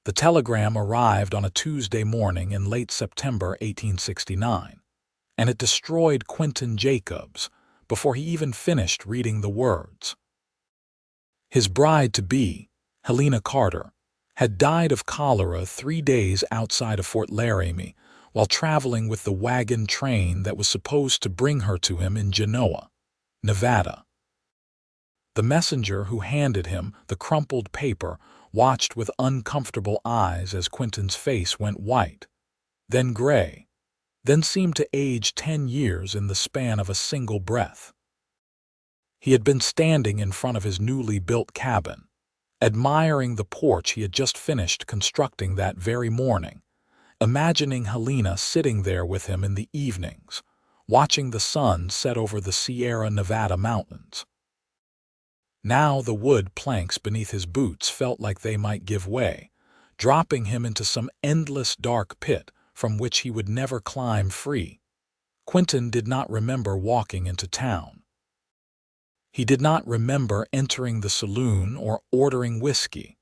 The telegram arrived on a Tuesday morning in late September 1869, and it destroyed Quinton Jacobs before he even finished reading the words. His bride-to-be, Helena Carter, had died of cholera 3 days outside of Fort Laramie while traveling with the wagon train that was supposed to bring her to him in Genoa, Nevada. The messenger who handed him the crumpled paper watched with uncomfortable eyes as Quinton's face went white, then gray, then seemed to age 10 years in the span of a single breath. He had been standing in front of his newly built cabin, admiring the porch he had just finished constructing that very morning, imagining Helena sitting there with him in the evenings, watching the sun set over the Sierra Nevada mountains. Now the wood planks beneath his boots felt like they might give way, dropping him into some endless dark pit from which he would never climb free. Quinton did not remember walking into town. He did not remember entering the saloon or ordering whiskey,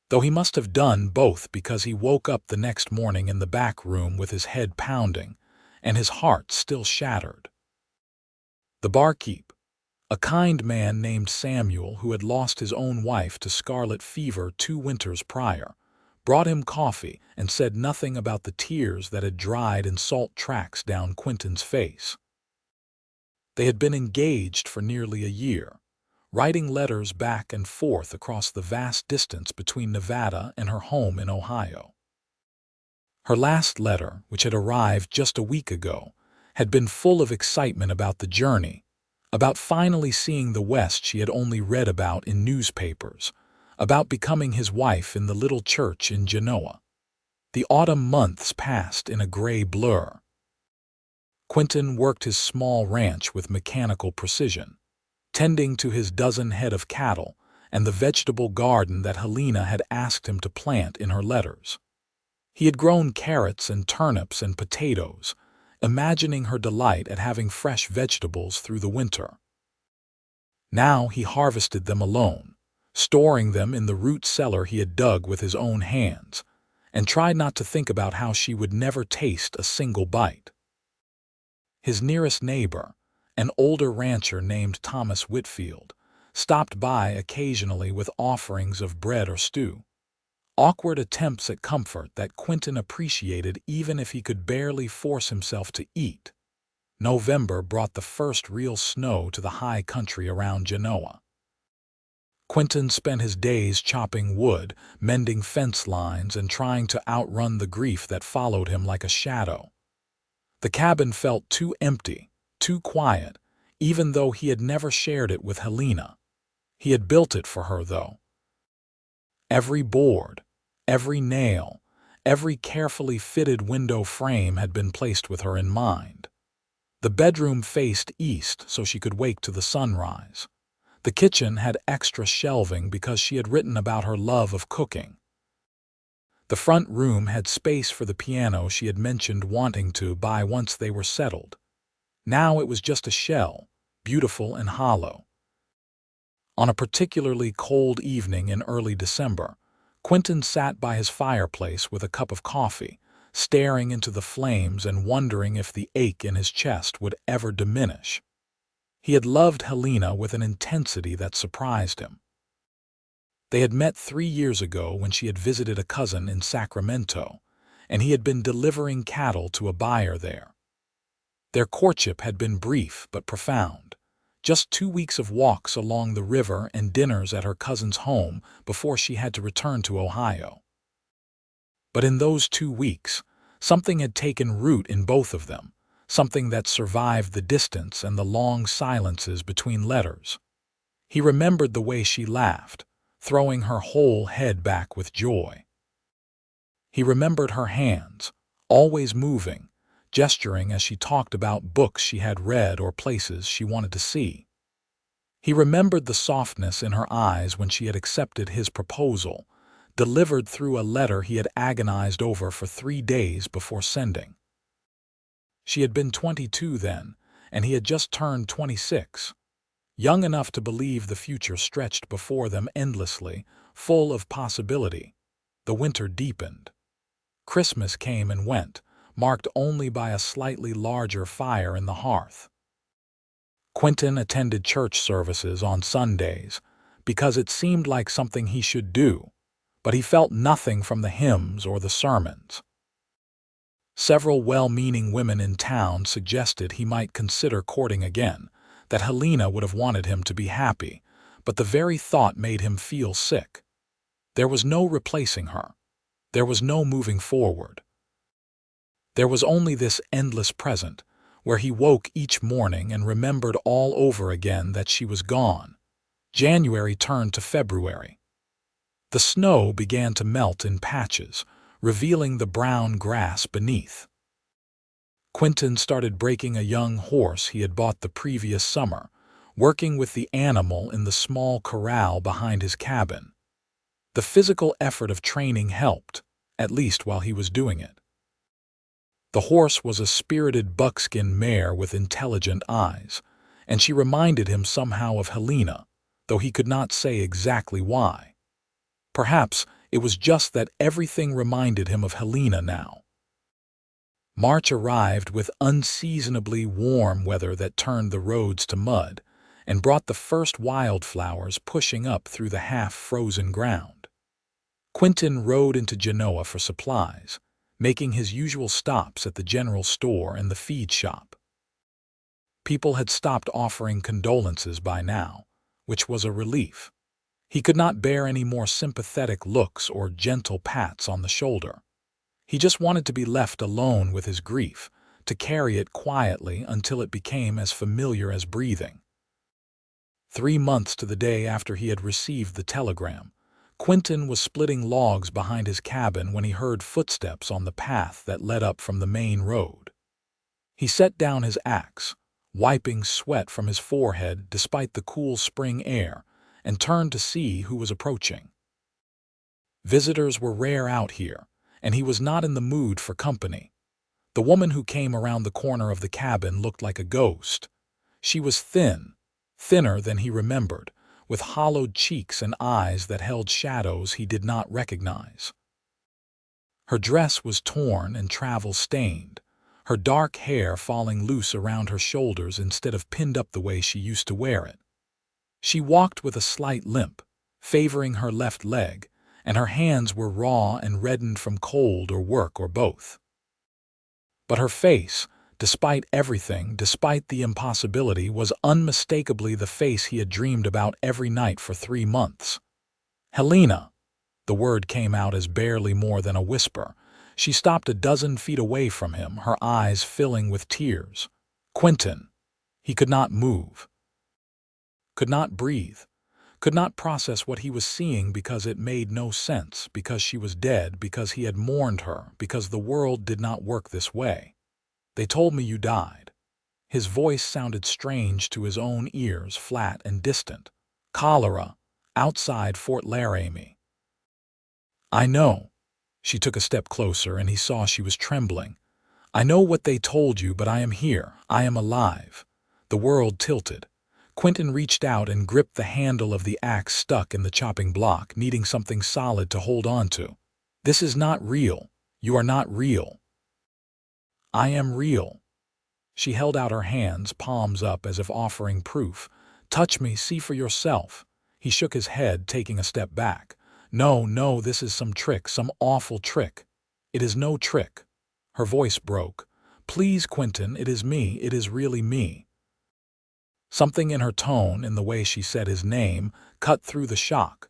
though he must have done both because he woke up the next morning in the back room with his head pounding and his heart still shattered. The barkeep, a kind man named Samuel who had lost his own wife to scarlet fever 2 winters prior, brought him coffee and said nothing about the tears that had dried in salt tracks down Quinton's face. They had been engaged for nearly a year, writing letters back and forth across the vast distance between Nevada and her home in Ohio. Her last letter, which had arrived just a week ago, had been full of excitement about the journey, about finally seeing the West she had only read about in newspapers, about becoming his wife in the little church in Genoa. The autumn months passed in a gray blur. Quinton worked his small ranch with mechanical precision, tending to his dozen head of cattle and the vegetable garden that Helena had asked him to plant in her letters. He had grown carrots and turnips and potatoes, imagining her delight at having fresh vegetables through the winter. Now he harvested them alone, storing them in the root cellar he had dug with his own hands, and tried not to think about how she would never taste a single bite. His nearest neighbor, an older rancher named Thomas Whitfield, stopped by occasionally with offerings of bread or stew. Awkward attempts at comfort that Quinton appreciated even if he could barely force himself to eat. November brought the first real snow to the high country around Genoa. Quinton spent his days chopping wood, mending fence lines, and trying to outrun the grief that followed him like a shadow. The cabin felt too empty, too quiet, even though he had never shared it with Helena. He had built it for her, though. Every board, every nail, every carefully fitted window frame had been placed with her in mind. The bedroom faced east so she could wake to the sunrise. The kitchen had extra shelving because she had written about her love of cooking. The front room had space for the piano she had mentioned wanting to buy once they were settled. Now it was just a shell, beautiful and hollow. On a particularly cold evening in early December, Quinton sat by his fireplace with a cup of coffee, staring into the flames and wondering if the ache in his chest would ever diminish. He had loved Helena with an intensity that surprised him. They had met 3 years ago when she had visited a cousin in Sacramento, and he had been delivering cattle to a buyer there. Their courtship had been brief but profound, just 2 weeks of walks along the river and dinners at her cousin's home before she had to return to Ohio. But in those 2 weeks, something had taken root in both of them, something that survived the distance and the long silences between letters. He remembered the way she laughed, throwing her whole head back with joy. He remembered her hands, always moving, gesturing as she talked about books she had read or places she wanted to see. He remembered the softness in her eyes when she had accepted his proposal, delivered through a letter he had agonized over for 3 days before sending. She had been 22 then, and he had just turned 26. Young enough to believe the future stretched before them endlessly, full of possibility. The winter deepened. Christmas came and went, marked only by a slightly larger fire in the hearth. Quinton attended church services on Sundays because it seemed like something he should do, but he felt nothing from the hymns or the sermons. Several well-meaning women in town suggested he might consider courting again, that Helena would have wanted him to be happy, but the very thought made him feel sick. There was no replacing her. There was no moving forward. There was only this endless present, where he woke each morning and remembered all over again that she was gone. January turned to February. The snow began to melt in patches, revealing the brown grass beneath. Quinton started breaking a young horse he had bought the previous summer, working with the animal in the small corral behind his cabin. The physical effort of training helped, at least while he was doing it. The horse was a spirited buckskin mare with intelligent eyes, and she reminded him somehow of Helena, though he could not say exactly why. Perhaps it was just that everything reminded him of Helena now. March arrived with unseasonably warm weather that turned the roads to mud and brought the first wildflowers pushing up through the half-frozen ground. Quinton rode into Genoa for supplies, making his usual stops at the general store and the feed shop. People had stopped offering condolences by now, which was a relief. He could not bear any more sympathetic looks or gentle pats on the shoulder. He just wanted to be left alone with his grief, to carry it quietly until it became as familiar as breathing. 3 months to the day after he had received the telegram, Quinton was splitting logs behind his cabin when he heard footsteps on the path that led up from the main road. He set down his axe, wiping sweat from his forehead despite the cool spring air, and turned to see who was approaching. Visitors were rare out here, and he was not in the mood for company. The woman who came around the corner of the cabin looked like a ghost. She was thin, thinner than he remembered, with hollowed cheeks and eyes that held shadows he did not recognize. Her dress was torn and travel-stained, her dark hair falling loose around her shoulders instead of pinned up the way she used to wear it. She walked with a slight limp, favoring her left leg, and her hands were raw and reddened from cold or work or both. But her face, despite everything, despite the impossibility, was unmistakably the face he had dreamed about every night for 3 months. Helena! The word came out as barely more than a whisper. She stopped a dozen feet away from him, her eyes filling with tears. Quinton! He could not move, could not breathe, could not process what he was seeing because it made no sense, because she was dead, because he had mourned her, because the world did not work this way. They told me you died. His voice sounded strange to his own ears, flat and distant. Cholera, outside Fort Laramie. I know. She took a step closer, and he saw she was trembling. I know what they told you, but I am here. I am alive. The world tilted. Quinton reached out and gripped the handle of the axe stuck in the chopping block, needing something solid to hold on to. This is not real. You are not real. I am real. She held out her hands, palms up as if offering proof. Touch me, see for yourself. He shook his head, taking a step back. No, no, this is some trick, some awful trick. It is no trick. Her voice broke. Please, Quinton, it is me. It is really me. Something in her tone, in the way she said his name, cut through the shock.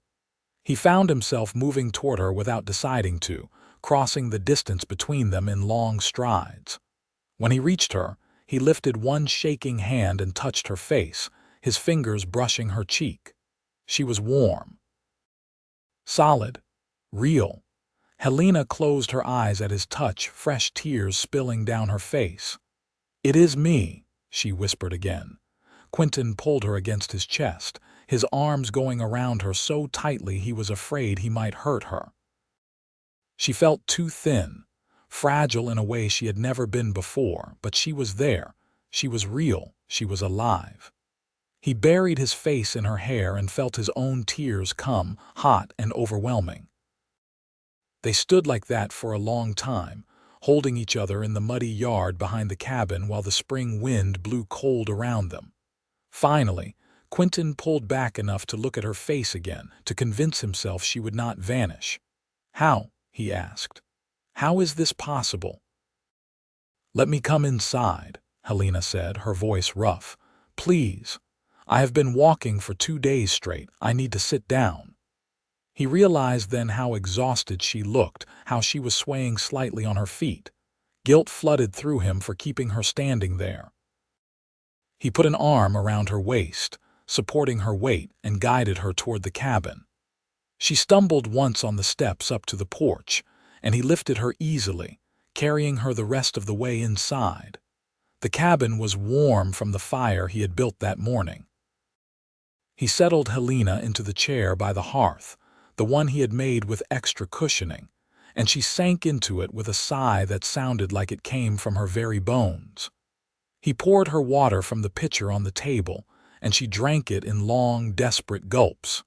He found himself moving toward her without deciding to, crossing the distance between them in long strides. When he reached her, he lifted one shaking hand and touched her face, his fingers brushing her cheek. She was warm. Solid. Real. Helena closed her eyes at his touch, fresh tears spilling down her face. It is me, she whispered again. Quinton pulled her against his chest, his arms going around her so tightly he was afraid he might hurt her. She felt too thin, fragile in a way she had never been before, but she was there. She was real. She was alive. He buried his face in her hair and felt his own tears come, hot and overwhelming. They stood like that for a long time, holding each other in the muddy yard behind the cabin while the spring wind blew cold around them. Finally, Quinton pulled back enough to look at her face again, to convince himself she would not vanish. "How?" he asked. "How is this possible?" "Let me come inside," Helena said, her voice rough. "Please. I have been walking for 2 days straight. I need to sit down." He realized then how exhausted she looked, how she was swaying slightly on her feet. Guilt flooded through him for keeping her standing there. He put an arm around her waist, supporting her weight, and guided her toward the cabin. She stumbled once on the steps up to the porch, and he lifted her easily, carrying her the rest of the way inside. The cabin was warm from the fire he had built that morning. He settled Helena into the chair by the hearth, the one he had made with extra cushioning, and she sank into it with a sigh that sounded like it came from her very bones. He poured her water from the pitcher on the table, and she drank it in long, desperate gulps.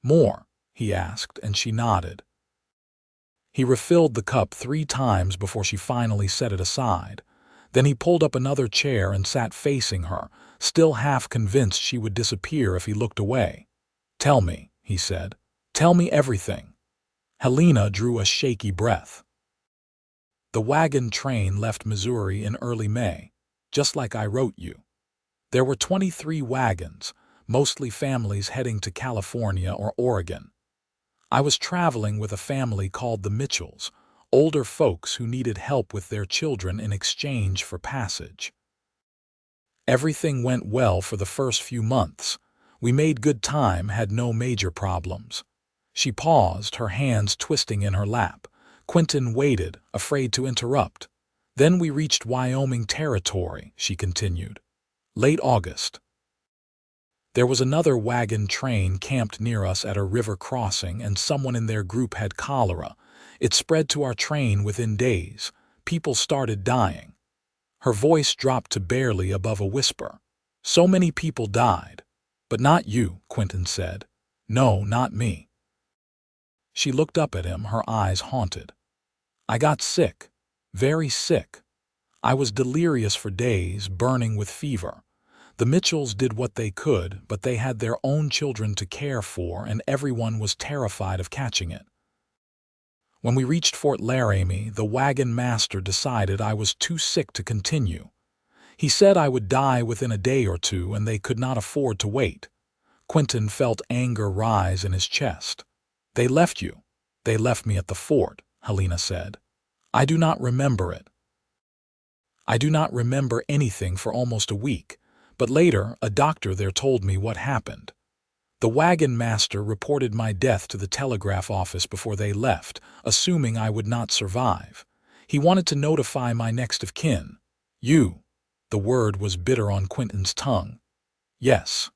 "More?" he asked, and she nodded. He refilled the cup 3 times before she finally set it aside. Then he pulled up another chair and sat facing her, still half convinced she would disappear if he looked away. "Tell me," he said. "Tell me everything." Helena drew a shaky breath. "The wagon train left Missouri in early May, just like I wrote you. There were 23 wagons, mostly families heading to California or Oregon. I was traveling with a family called the Mitchells, older folks who needed help with their children in exchange for passage. Everything went well for the first few months. We made good time, had no major problems." She paused, her hands twisting in her lap. Quinton waited, afraid to interrupt. "Then we reached Wyoming territory," she continued. "Late August. There was another wagon train camped near us at a river crossing, and someone in their group had cholera. It spread to our train within days. People started dying." Her voice dropped to barely above a whisper. "So many people died. But not you," Quinton said. "No, not me." She looked up at him, her eyes haunted. "I got sick. Very sick. I was delirious for days, burning with fever. The Mitchells did what they could, but they had their own children to care for, and everyone was terrified of catching it. When we reached Fort Laramie, the wagon master decided I was too sick to continue. He said I would die within a day or 2, and they could not afford to wait." Quinton felt anger rise in his chest. "They left you." "They left me at the fort," Helena said. "I do not remember it. I do not remember anything for almost a week, but later a doctor there told me what happened. The wagon master reported my death to the telegraph office before they left, assuming I would not survive. He wanted to notify my next of kin. You." The word was bitter on Quinton's tongue. "Yes."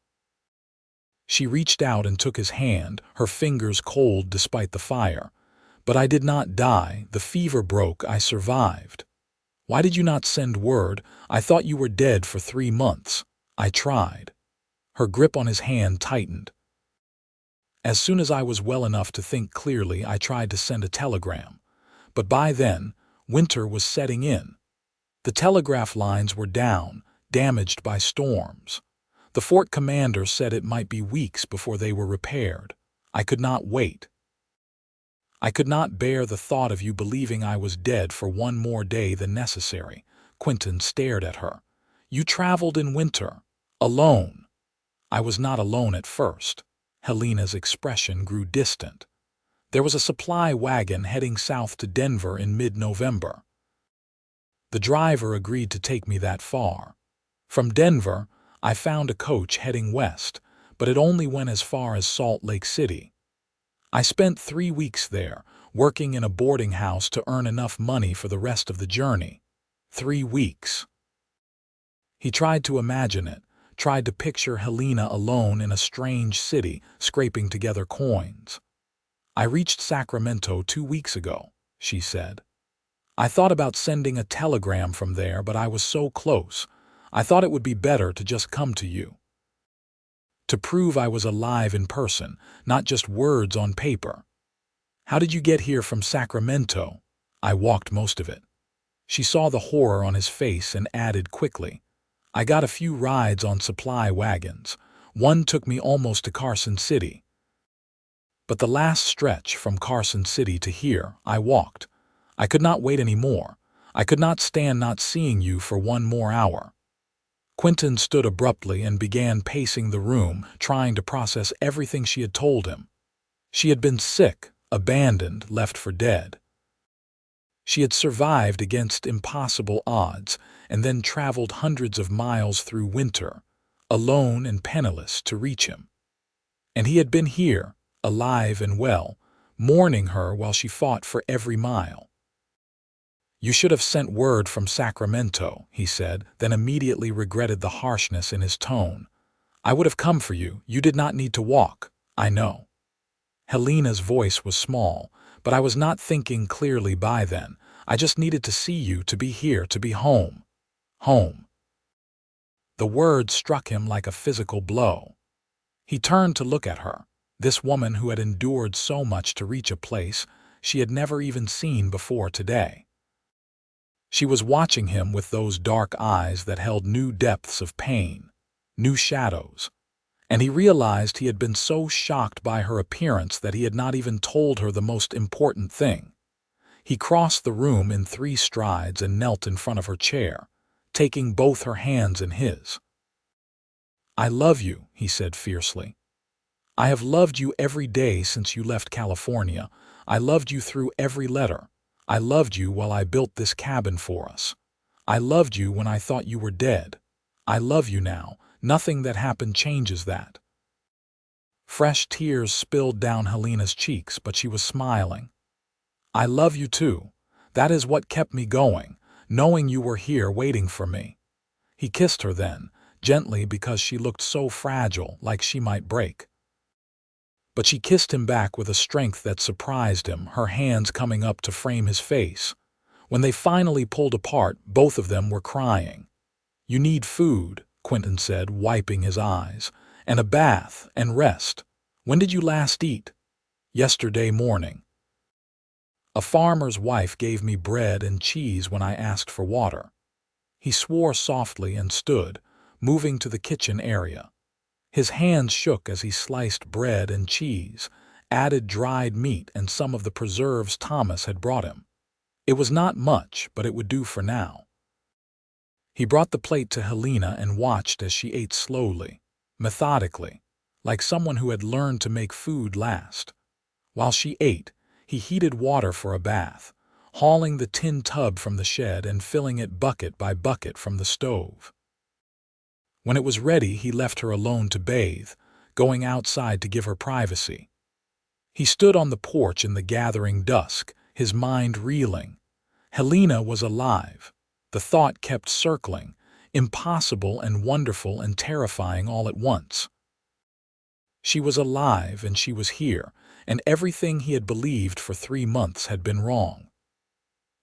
She reached out and took his hand, her fingers cold despite the fire. "But I did not die. The fever broke. I survived." "Why did you not send word? I thought you were dead for 3 months. I tried." Her grip on his hand tightened. "As soon as I was well enough to think clearly, I tried to send a telegram. But by then, winter was setting in. The telegraph lines were down, damaged by storms. The fort commander said it might be weeks before they were repaired. I could not wait. I could not bear the thought of you believing I was dead for one more day than necessary." Quinton stared at her. "You traveled in winter. Alone." "I was not alone at first." Helena's expression grew distant. "There was a supply wagon heading south to Denver in mid-November. The driver agreed to take me that far. From Denver, I found a coach heading west, but it only went as far as Salt Lake City. I spent 3 weeks there, working in a boarding house to earn enough money for the rest of the journey. 3 weeks." He tried to imagine it, tried to picture Helena alone in a strange city, scraping together coins. "I reached Sacramento 2 weeks ago," she said. "I thought about sending a telegram from there, but I was so close. I thought it would be better to just come to you. To prove I was alive in person, not just words on paper." How did you get here from Sacramento? I walked most of it. She saw the horror on his face and added quickly, I got a few rides on supply wagons. One took me almost to Carson City. But the last stretch from Carson City to here, I walked. I could not wait any more. I could not stand not seeing you for one more hour. Quinton stood abruptly and began pacing the room, trying to process everything she had told him. She had been sick, abandoned, left for dead. She had survived against impossible odds and then traveled hundreds of miles through winter, alone and penniless, to reach him. And he had been here, alive and well, mourning her while she fought for every mile. You should have sent word from Sacramento, he said, then immediately regretted the harshness in his tone. I would have come for you. You did not need to walk. I know. Helena's voice was small, but I was not thinking clearly by then. I just needed to see you, to be here, to be home. Home. The word struck him like a physical blow. He turned to look at her, this woman who had endured so much to reach a place she had never even seen before today. She was watching him with those dark eyes that held new depths of pain, new shadows, and he realized he had been so shocked by her appearance that he had not even told her the most important thing. He crossed the room in 3 strides and knelt in front of her chair, taking both her hands in his. I love you, he said fiercely. I have loved you every day since you left California. I loved you through every letter. I loved you while I built this cabin for us. I loved you when I thought you were dead. I love you now. Nothing that happened changes that. Fresh tears spilled down Helena's cheeks, but she was smiling. I love you too. That is what kept me going, knowing you were here waiting for me. He kissed her then, gently, because she looked so fragile, like she might break. But she kissed him back with a strength that surprised him, her hands coming up to frame his face. When they finally pulled apart, both of them were crying. You need food, Quinton said, wiping his eyes, and a bath and rest. When did you last eat? Yesterday morning. A farmer's wife gave me bread and cheese when I asked for water. He swore softly and stood, moving to the kitchen area. His hands shook as he sliced bread and cheese, added dried meat and some of the preserves Thomas had brought him. It was not much, but it would do for now. He brought the plate to Helena and watched as she ate slowly, methodically, like someone who had learned to make food last. While she ate, he heated water for a bath, hauling the tin tub from the shed and filling it bucket by bucket from the stove. When it was ready, he left her alone to bathe, going outside to give her privacy. He stood on the porch in the gathering dusk, his mind reeling. Helena was alive. The thought kept circling, impossible and wonderful and terrifying all at once. She was alive and she was here, and everything he had believed for 3 months had been wrong.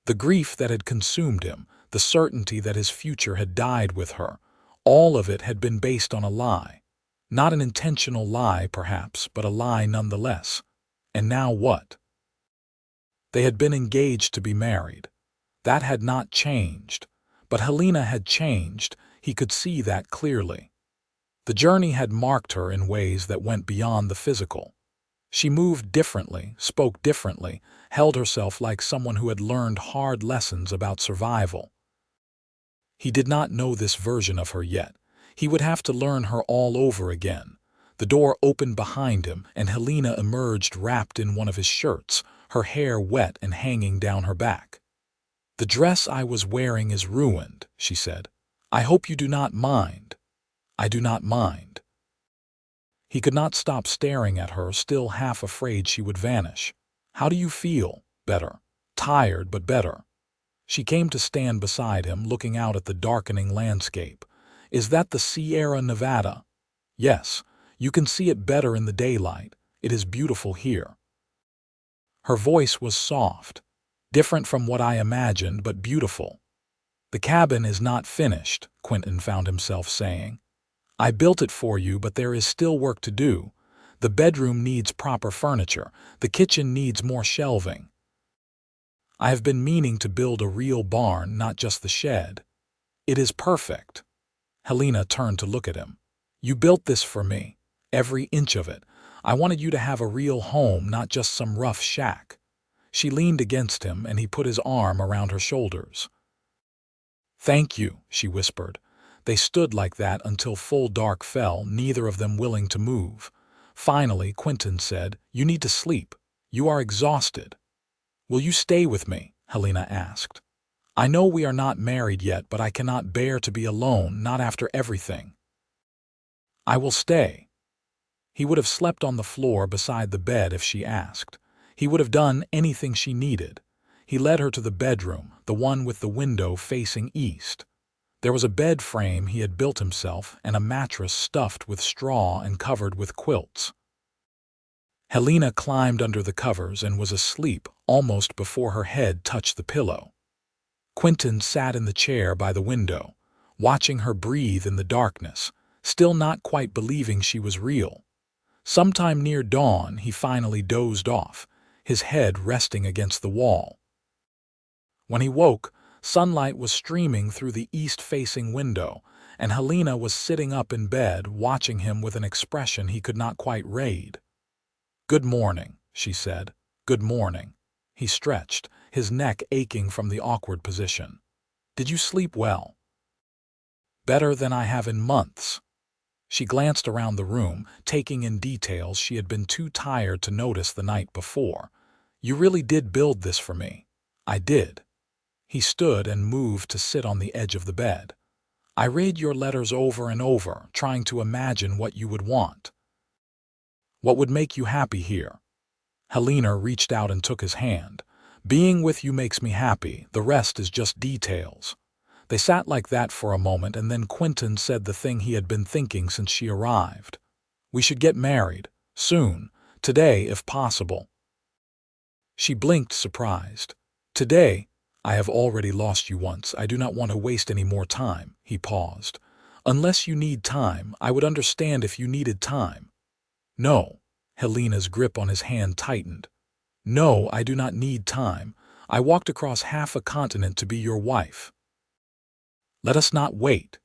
The grief that had consumed him, the certainty that his future had died with her, all of it had been based on a lie. Not an intentional lie, perhaps, but a lie nonetheless. And now what? They had been engaged to be married. That had not changed. But Helena had changed. He could see that clearly. The journey had marked her in ways that went beyond the physical. She moved differently, spoke differently, held herself like someone who had learned hard lessons about survival. He did not know this version of her yet. He would have to learn her all over again. The door opened behind him, and Helena emerged wrapped in one of his shirts, her hair wet and hanging down her back. The dress I was wearing is ruined, she said. I hope you do not mind. I do not mind. He could not stop staring at her, still half afraid she would vanish. How do you feel? Better. Tired, but better. She came to stand beside him, looking out at the darkening landscape. Is that the Sierra Nevada? Yes, you can see it better in the daylight. It is beautiful here. Her voice was soft, different from what I imagined, but beautiful. The cabin is not finished, Quinton found himself saying. I built it for you, but there is still work to do. The bedroom needs proper furniture. The kitchen needs more shelving. I have been meaning to build a real barn, not just the shed. It is perfect." Helena turned to look at him. "You built this for me. Every inch of it. I wanted you to have a real home, not just some rough shack." She leaned against him, and he put his arm around her shoulders. "Thank you," she whispered. They stood like that until full dark fell, neither of them willing to move. Finally, Quinton said, "You need to sleep. You are exhausted." "Will you stay with me?" Helena asked. "I know we are not married yet, but I cannot bear to be alone, not after everything." "I will stay." He would have slept on the floor beside the bed if she asked. He would have done anything she needed. He led her to the bedroom, the one with the window facing east. There was a bed frame he had built himself and a mattress stuffed with straw and covered with quilts. Helena climbed under the covers and was asleep almost before her head touched the pillow. Quinton sat in the chair by the window, watching her breathe in the darkness, still not quite believing she was real. Sometime near dawn, he finally dozed off, his head resting against the wall. When he woke, sunlight was streaming through the east-facing window, and Helena was sitting up in bed, watching him with an expression he could not quite read. "Good morning," she said. "Good morning." He stretched, his neck aching from the awkward position. "Did you sleep well?" "Better than I have in months." She glanced around the room, taking in details she had been too tired to notice the night before. "You really did build this for me." "I did." He stood and moved to sit on the edge of the bed. "I read your letters over and over, trying to imagine what you would want. What would make you happy here?" Helena reached out and took his hand. "Being with you makes me happy. The rest is just details." They sat like that for a moment, and then Quinton said the thing he had been thinking since she arrived. "We should get married. Soon. Today, if possible." She blinked, surprised. "Today? I have already lost you once. I do not want to waste any more time." He paused. "Unless you need time, I would understand if you needed time." "No." Helena's grip on his hand tightened. "No, I do not need time. I walked across half a continent to be your wife. Let us not wait."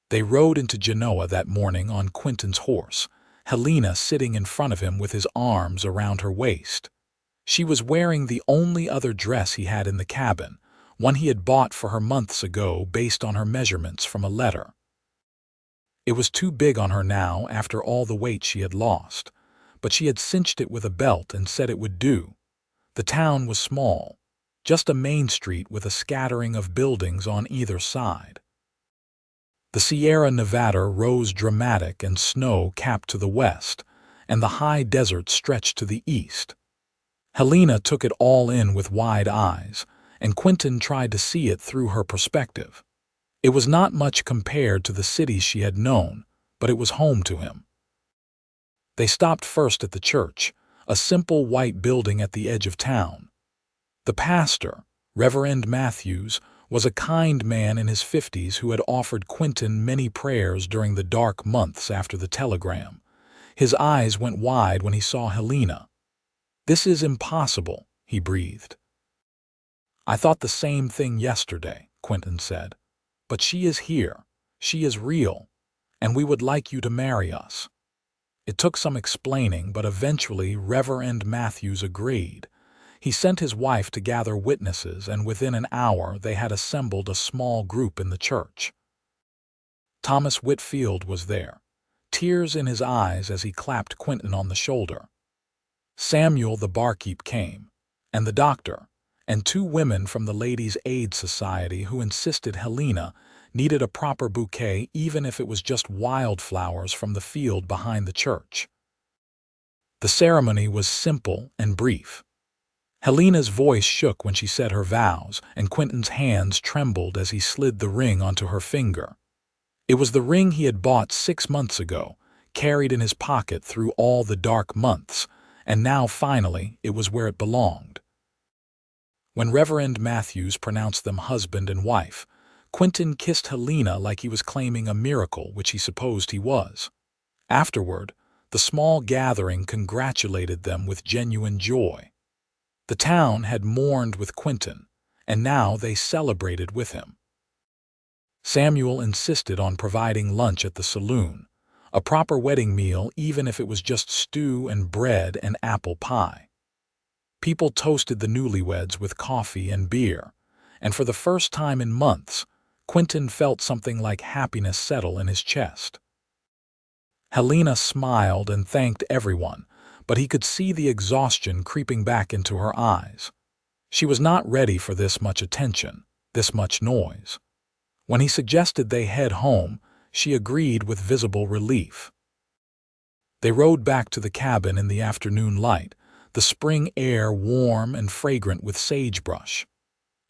They rode into Genoa that morning on Quinton's horse, Helena sitting in front of him with his arms around her waist. She was wearing the only other dress he had in the cabin, one he had bought for her months ago based on her measurements from a letter. It was too big on her now after all the weight she had lost, but she had cinched it with a belt and said it would do. The town was small, just a main street with a scattering of buildings on either side. The Sierra Nevada rose dramatic and snow capped to the west, and the high desert stretched to the east. Helena took it all in with wide eyes, and Quinton tried to see it through her perspective. It was not much compared to the cities she had known, but it was home to him. They stopped first at the church, a simple white building at the edge of town. The pastor, Reverend Matthews, was a kind man in his 50s who had offered Quinton many prayers during the dark months after the telegram. His eyes went wide when he saw Helena. "This is impossible," he breathed. "I thought the same thing yesterday," Quinton said. "But she is here. She is real. And we would like you to marry us." It took some explaining, but eventually Reverend Matthews agreed. He sent his wife to gather witnesses, and within an hour they had assembled a small group in the church. Thomas Whitfield was there, tears in his eyes as he clapped Quinton on the shoulder. Samuel the barkeep came, and the doctor, and two women from the Ladies' Aid Society who insisted Helena needed a proper bouquet even if it was just wildflowers from the field behind the church. The ceremony was simple and brief. Helena's voice shook when she said her vows, and Quinton's hands trembled as he slid the ring onto her finger. It was the ring he had bought 6 months ago, carried in his pocket through all the dark months, and now finally it was where it belonged. When Reverend Matthews pronounced them husband and wife, Quinton kissed Helena like he was claiming a miracle, which he supposed he was. Afterward, The small gathering congratulated them with genuine joy. The town had mourned with Quinton, and now they celebrated with him. Samuel insisted on providing lunch at the saloon, a proper wedding meal even if it was just stew and bread and apple pie. People toasted the newlyweds with coffee and beer, and for the first time in months, Quinton felt something like happiness settle in his chest. Helena smiled and thanked everyone, but he could see the exhaustion creeping back into her eyes. She was not ready for this much attention, this much noise. When he suggested they head home, she agreed with visible relief. They rode back to the cabin in the afternoon light, the spring air warm and fragrant with sagebrush.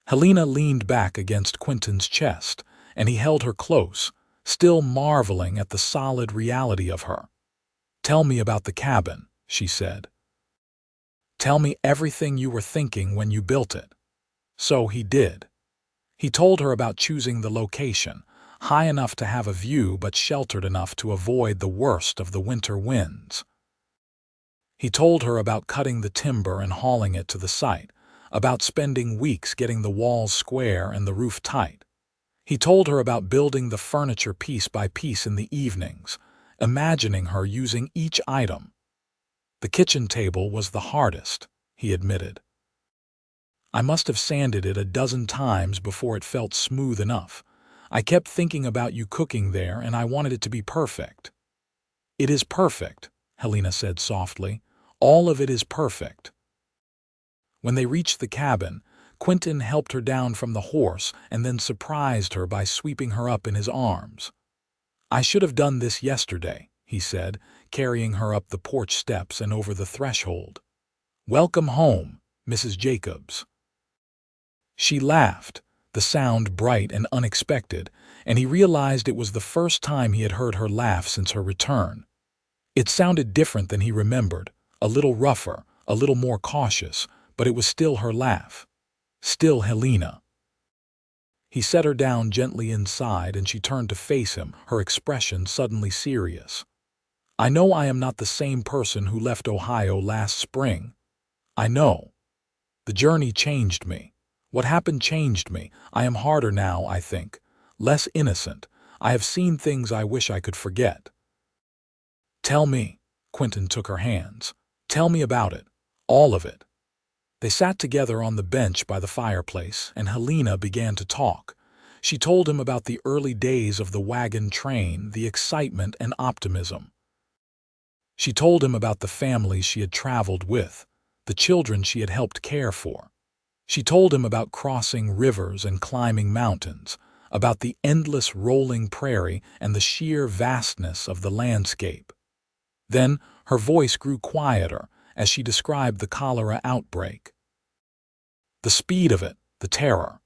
Helena leaned back against Quinton's chest, and he held her close, still marveling at the solid reality of her. "Tell me about the cabin," she said. "Tell me everything you were thinking when you built it." So he did. He told her about choosing the location, high enough to have a view but sheltered enough to avoid the worst of the winter winds. He told her about cutting the timber and hauling it to the site, about spending weeks getting the walls square and the roof tight. He told her about building the furniture piece by piece in the evenings, imagining her using each item. "The kitchen table was the hardest," he admitted. "I must have sanded it a dozen times before it felt smooth enough. I kept thinking about you cooking there, and I wanted it to be perfect." "It is perfect," Helena said softly. "All of it is perfect." When they reached the cabin, Quinton helped her down from the horse and then surprised her by sweeping her up in his arms. "I should have done this yesterday," he said, carrying her up the porch steps and over the threshold. "Welcome home, Mrs. Jacobs." She laughed, the sound bright and unexpected, and he realized it was the first time he had heard her laugh since her return. It sounded different than he remembered, a little rougher, a little more cautious, but it was still her laugh. Still Helena. He set her down gently inside and she turned to face him, her expression suddenly serious. "I know I am not the same person who left Ohio last spring. I know. The journey changed me. What happened changed me. I am harder now, I think. Less innocent. I have seen things I wish I could forget." "Tell me." Quinton took her hands. "Tell me about it. All of it." They sat together on the bench by the fireplace, and Helena began to talk. She told him about the early days of the wagon train, the excitement and optimism. She told him about the families she had traveled with, the children she had helped care for. She told him about crossing rivers and climbing mountains, about the endless rolling prairie and the sheer vastness of the landscape. Then her voice grew quieter as she described the cholera outbreak. The speed of it, the terror.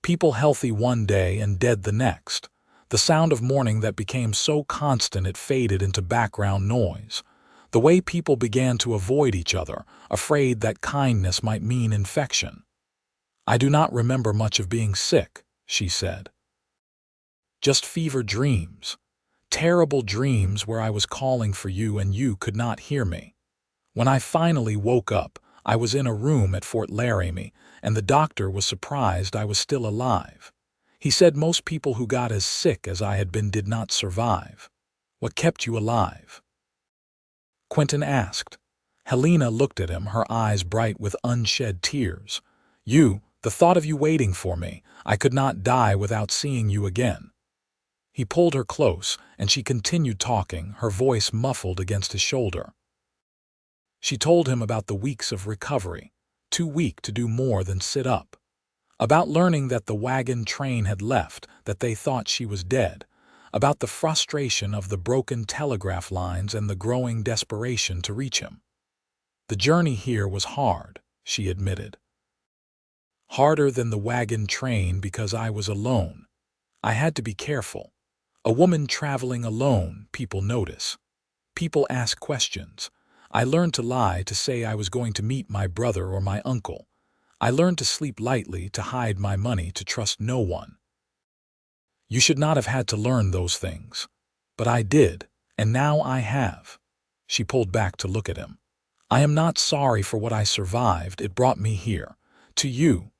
People healthy one day and dead the next. The sound of mourning that became so constant it faded into background noise. The way people began to avoid each other, afraid that kindness might mean infection. "I do not remember much of being sick," she said. "Just fever dreams. Terrible dreams where I was calling for you and you could not hear me. When I finally woke up, I was in a room at Fort Laramie, and the doctor was surprised I was still alive. He said most people who got as sick as I had been did not survive. What kept you alive?" Quinton asked. Helena looked at him, her eyes bright with unshed tears. "You, the thought of you waiting for me. I could not die without seeing you again." He pulled her close, and she continued talking, her voice muffled against his shoulder. She told him about the weeks of recovery, too weak to do more than sit up. About learning that the wagon train had left, that they thought she was dead. About the frustration of the broken telegraph lines and the growing desperation to reach him. "The journey here was hard," she admitted. "Harder than the wagon train because I was alone. I had to be careful. A woman traveling alone, people notice. People ask questions. I learned to lie to say I was going to meet my brother or my uncle. I learned to sleep lightly, to hide my money, to trust no one. You should not have had to learn those things. But I did, and now I have." She pulled back to look at him. "I am not sorry for what I survived. It brought me here. To you.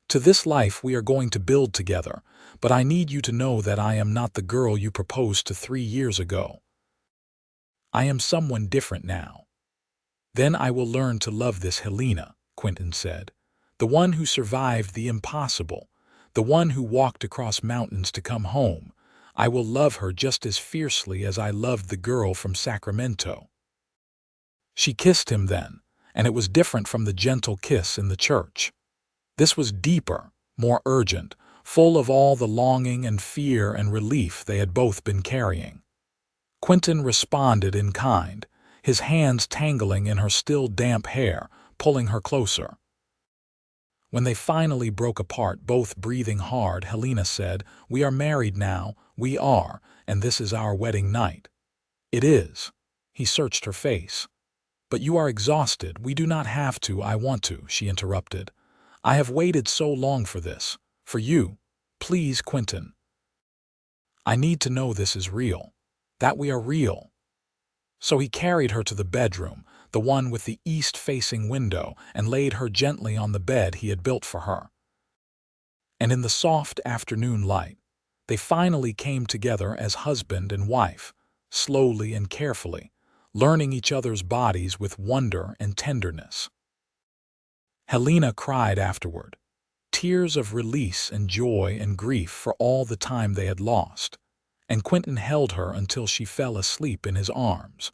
To this life we are going to build together, but I need you to know that I am not the girl you proposed to 3 years ago. I am someone different now." "Then I will learn to love this Helena," Quinton said. "The one who survived the impossible, the one who walked across mountains to come home. I will love her just as fiercely as I loved the girl from Sacramento." She kissed him then, and it was different from the gentle kiss in the church. This was deeper, more urgent, full of all the longing and fear and relief they had both been carrying. Quinton responded in kind, his hands tangling in her still damp hair, pulling her closer. When they finally broke apart, both breathing hard, Helena said, "We are married now, we are, and this is our wedding night." "It is." He searched her face. "But you are exhausted. We do not have to. I want to," she interrupted. "I have waited so long for this. For you. Please, Quinton. I need to know this is real. That we are real." So he carried her to the bedroom, the one with the east-facing window, and laid her gently on the bed he had built for her. And in the soft afternoon light, they finally came together as husband and wife, slowly and carefully, learning each other's bodies with wonder and tenderness. Helena cried afterward, tears of release and joy and grief for all the time they had lost, and Quinton held her until she fell asleep in his arms.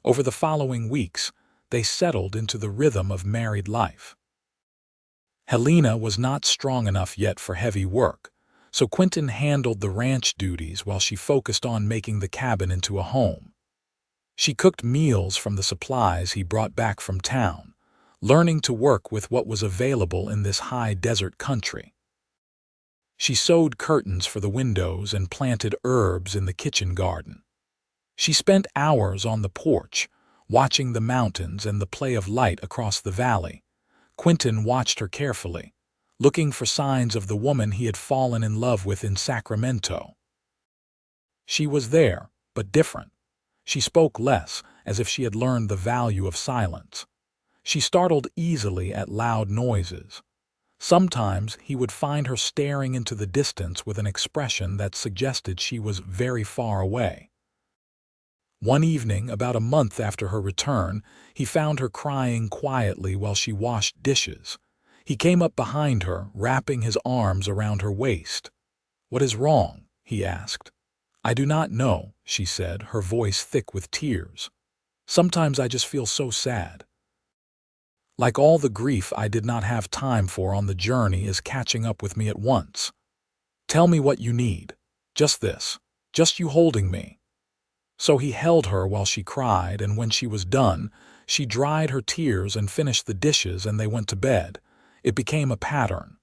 Over the following weeks, they settled into the rhythm of married life. Helena was not strong enough yet for heavy work, so Quinton handled the ranch duties while she focused on making the cabin into a home. She cooked meals from the supplies he brought back from town, learning to work with what was available in this high desert country. She sewed curtains for the windows and planted herbs in the kitchen garden. She spent hours on the porch, watching the mountains and the play of light across the valley. Quinton watched her carefully, looking for signs of the woman he had fallen in love with in Sacramento. She was there, but different. She spoke less, as if she had learned the value of silence. She startled easily at loud noises. Sometimes he would find her staring into the distance with an expression that suggested she was very far away. One evening, about a month after her return, he found her crying quietly while she washed dishes. He came up behind her, wrapping his arms around her waist. "What is wrong?" he asked. "I do not know," she said, her voice thick with tears. "Sometimes I just feel so sad. Like all the grief I did not have time for on the journey is catching up with me at once. Tell me what you need. Just this. Just you holding me." So he held her while she cried, and when she was done, she dried her tears and finished the dishes, and they went to bed. It became a pattern.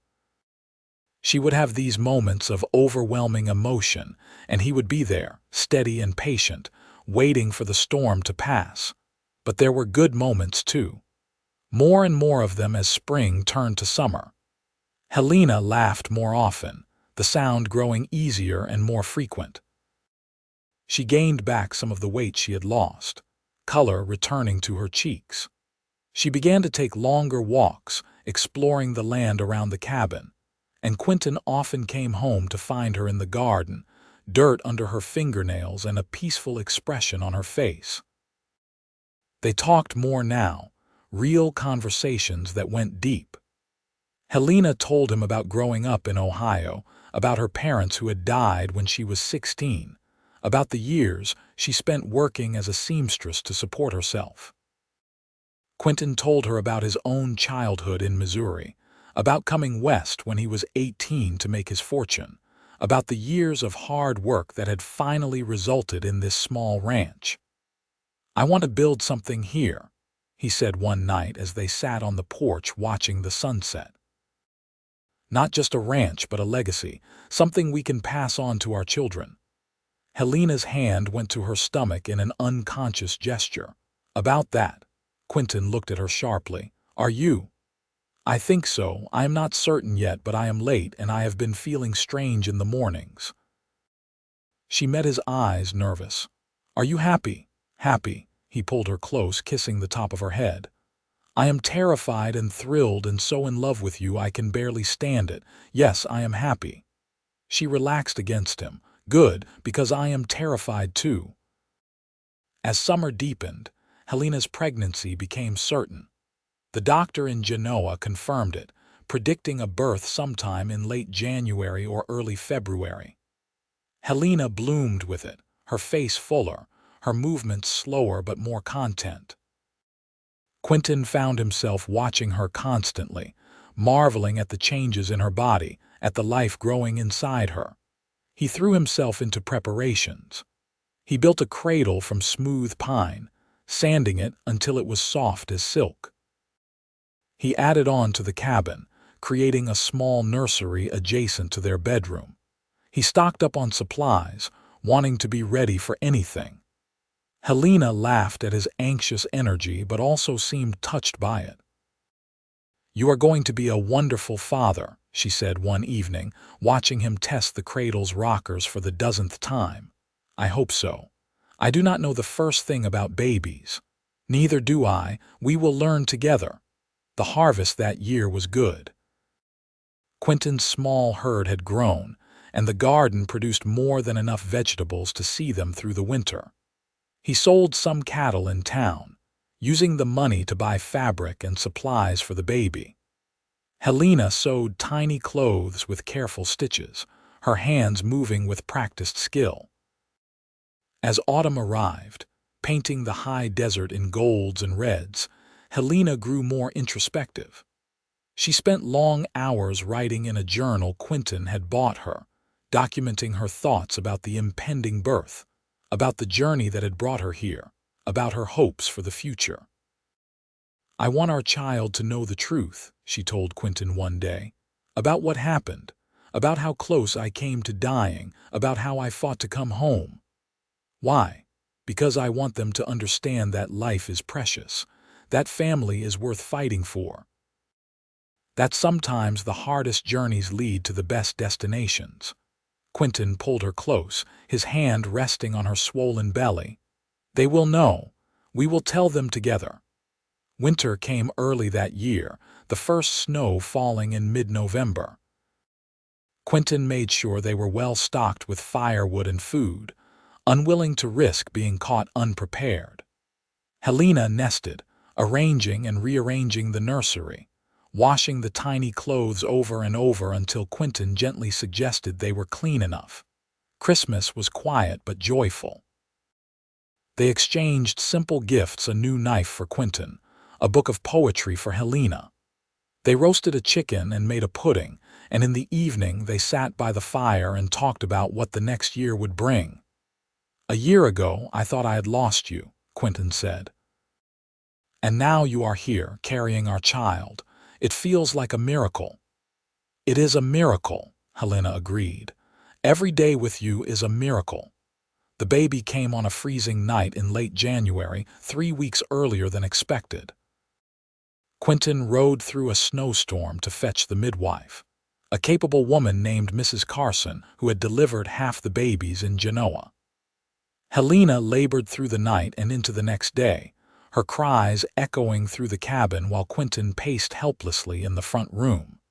She would have these moments of overwhelming emotion, and he would be there, steady and patient, waiting for the storm to pass. But there were good moments too. More and more of them as spring turned to summer. Helena laughed more often, the sound growing easier and more frequent. She gained back some of the weight she had lost, color returning to her cheeks. She began to take longer walks, exploring the land around the cabin, and Quinton often came home to find her in the garden, dirt under her fingernails and a peaceful expression on her face. They talked more now, real conversations that went deep. Helena told him about growing up in Ohio, about her parents who had died when she was 16, about the years she spent working as a seamstress to support herself. Quinton told her about his own childhood in Missouri, about coming west when he was 18 to make his fortune, about the years of hard work that had finally resulted in this small ranch. "I want to build something here," he said one night as they sat on the porch watching the sunset. "Not just a ranch, but a legacy, something we can pass on to our children." Helena's hand went to her stomach in an unconscious gesture. "About that," Quinton looked at her sharply. "Are you?" "I think so. I am not certain yet, but I am late and I have been feeling strange in the mornings." She met his eyes, nervous. "Are you happy?" "Happy," He pulled her close, kissing the top of her head. "I am terrified and thrilled and so in love with you I can barely stand it. Yes, I am happy." She relaxed against him. "Good, because I am terrified too." As summer deepened, Helena's pregnancy became certain. The doctor in Genoa confirmed it, predicting a birth sometime in late January or early February. Helena bloomed with it, her face fuller, her movements slower but more content. Quinton found himself watching her constantly, marveling at the changes in her body, at the life growing inside her. He threw himself into preparations. He built a cradle from smooth pine, sanding it until it was soft as silk. He added on to the cabin, creating a small nursery adjacent to their bedroom. He stocked up on supplies, wanting to be ready for anything. Helena laughed at his anxious energy but also seemed touched by it. "You are going to be a wonderful father," she said one evening, watching him test the cradle's rockers for the dozenth time. "I hope so. I do not know the first thing about babies." "Neither do I. We will learn together." The harvest that year was good. Quinton's small herd had grown, and the garden produced more than enough vegetables to see them through the winter. He sold some cattle in town, using the money to buy fabric and supplies for the baby. Helena sewed tiny clothes with careful stitches, her hands moving with practiced skill. As autumn arrived, painting the high desert in golds and reds, Helena grew more introspective. She spent long hours writing in a journal Quinton had bought her, documenting her thoughts about the impending birth, about the journey that had brought her here, about her hopes for the future. "I want our child to know the truth," she told Quinton one day, "about what happened, about how close I came to dying, about how I fought to come home. Why? Because I want them to understand that life is precious, that family is worth fighting for, that sometimes the hardest journeys lead to the best destinations." Quinton pulled her close, his hand resting on her swollen belly. "They will know. We will tell them together." Winter came early that year, the first snow falling in mid-November. Quinton made sure they were well stocked with firewood and food, unwilling to risk being caught unprepared. Helena nested, arranging and rearranging the nursery, washing the tiny clothes over and over until Quinton gently suggested they were clean enough. Christmas was quiet but joyful. They exchanged simple gifts: a new knife for Quinton, a book of poetry for Helena. They roasted a chicken and made a pudding, and in the evening they sat by the fire and talked about what the next year would bring. "A year ago I thought I had lost you," Quinton said. "And now you are here, carrying our child. It feels like a miracle." "It is a miracle," Helena agreed. "Every day with you is a miracle." The baby came on a freezing night in late January, 3 weeks earlier than expected. Quinton rode through a snowstorm to fetch the midwife, a capable woman named Mrs. Carson who had delivered half the babies in Genoa. Helena labored through the night and into the next day, her cries echoing through the cabin while Quinton paced helplessly in the front room.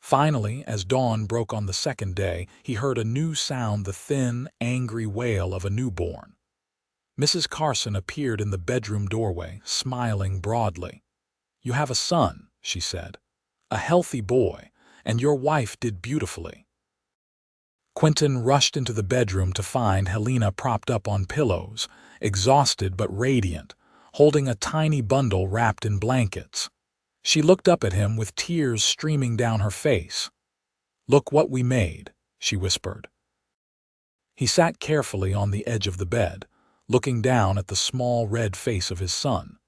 Finally, as dawn broke on the second day, he heard a new sound: the thin, angry wail of a newborn. Mrs. Carson appeared in the bedroom doorway, smiling broadly. "You have a son," she said, "a healthy boy, and your wife did beautifully." Quinton rushed into the bedroom to find Helena propped up on pillows, exhausted but radiant, holding a tiny bundle wrapped in blankets. She looked up at him with tears streaming down her face. "Look what we made," she whispered. He sat carefully on the edge of the bed, looking down at the small red face of his son.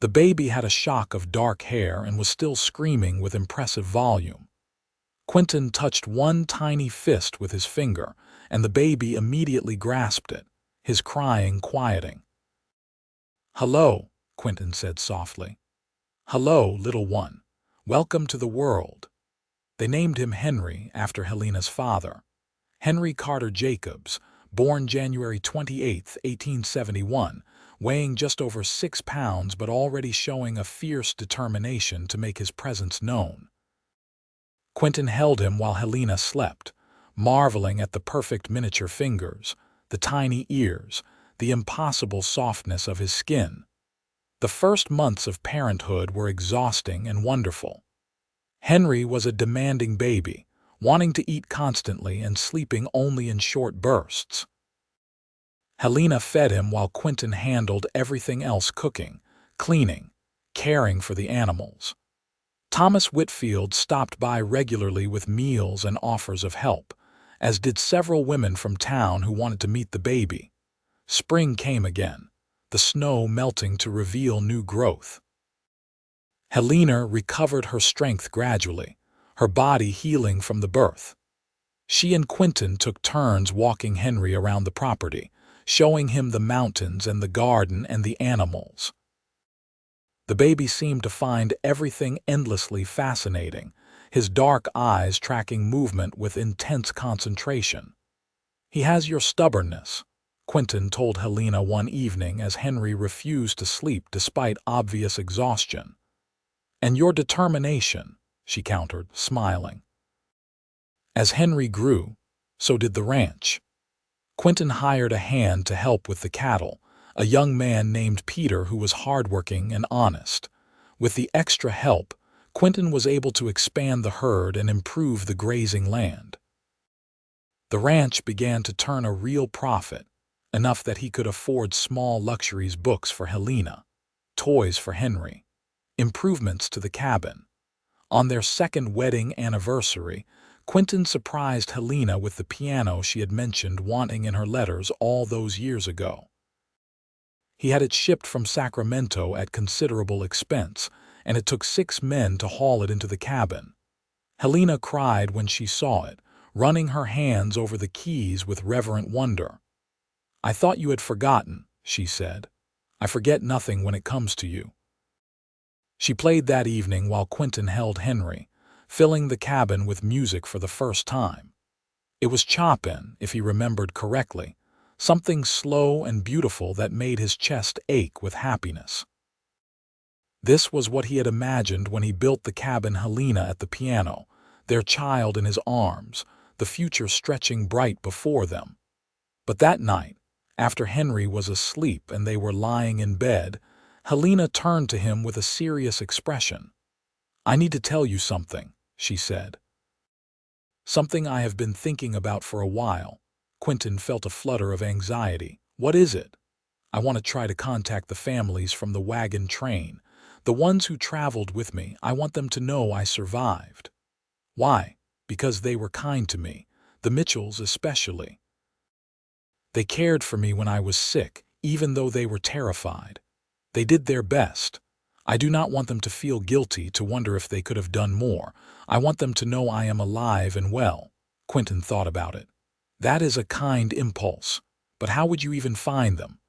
The baby had a shock of dark hair and was still screaming with impressive volume. Quinton touched one tiny fist with his finger, and the baby immediately grasped it, his crying quieting. "Hello," Quinton said softly. "Hello, little one. Welcome to the world." They named him Henry after Helena's father. Henry Carter Jacobs, born January 28, 1871, weighing just over 6 pounds but already showing a fierce determination to make his presence known. Quinton held him while Helena slept, marveling at the perfect miniature fingers, the tiny ears, the impossible softness of his skin. The first months of parenthood were exhausting and wonderful. Henry was a demanding baby, wanting to eat constantly and sleeping only in short bursts. Helena fed him while Quinton handled everything else: cooking, cleaning, caring for the animals. Thomas Whitfield stopped by regularly with meals and offers of help, as did several women from town who wanted to meet the baby. Spring came again, the snow melting to reveal new growth. Helena recovered her strength gradually, her body healing from the birth. She and Quinton took turns walking Henry around the property, showing him the mountains and the garden and the animals. The baby seemed to find everything endlessly fascinating, his dark eyes tracking movement with intense concentration. "He has your stubbornness," Quinton told Helena one evening as Henry refused to sleep despite obvious exhaustion. "And your determination," she countered, smiling. As Henry grew, so did the ranch. Quinton hired a hand to help with the cattle, a young man named Peter who was hardworking and honest. With the extra help, Quinton was able to expand the herd and improve the grazing land. The ranch began to turn a real profit, enough that he could afford small luxuries: books for Helena, toys for Henry, improvements to the cabin. On their second wedding anniversary, Quinton surprised Helena with the piano she had mentioned wanting in her letters all those years ago. He had it shipped from Sacramento at considerable expense, and it took 6 men to haul it into the cabin. Helena cried when she saw it, running her hands over the keys with reverent wonder. "I thought you had forgotten," she said. "I forget nothing when it comes to you." She played that evening while Quinton held Henry, filling the cabin with music for the first time. It was Chopin, if he remembered correctly, something slow and beautiful that made his chest ache with happiness. This was what he had imagined when he built the cabin: Helena at the piano, their child in his arms, the future stretching bright before them. But that night, after Henry was asleep and they were lying in bed, Helena turned to him with a serious expression. "I need to tell you something," she said. "Something I have been thinking about for a while." Quinton felt a flutter of anxiety. "What is it?" "I want to try to contact the families from the wagon train, the ones who traveled with me. I want them to know I survived." "Why?" "Because they were kind to me, the Mitchells especially. They cared for me when I was sick, even though they were terrified. They did their best. I do not want them to feel guilty, to wonder if they could have done more. I want them to know I am alive and well." Quinton thought about it. "That is a kind impulse, but how would you even find them?"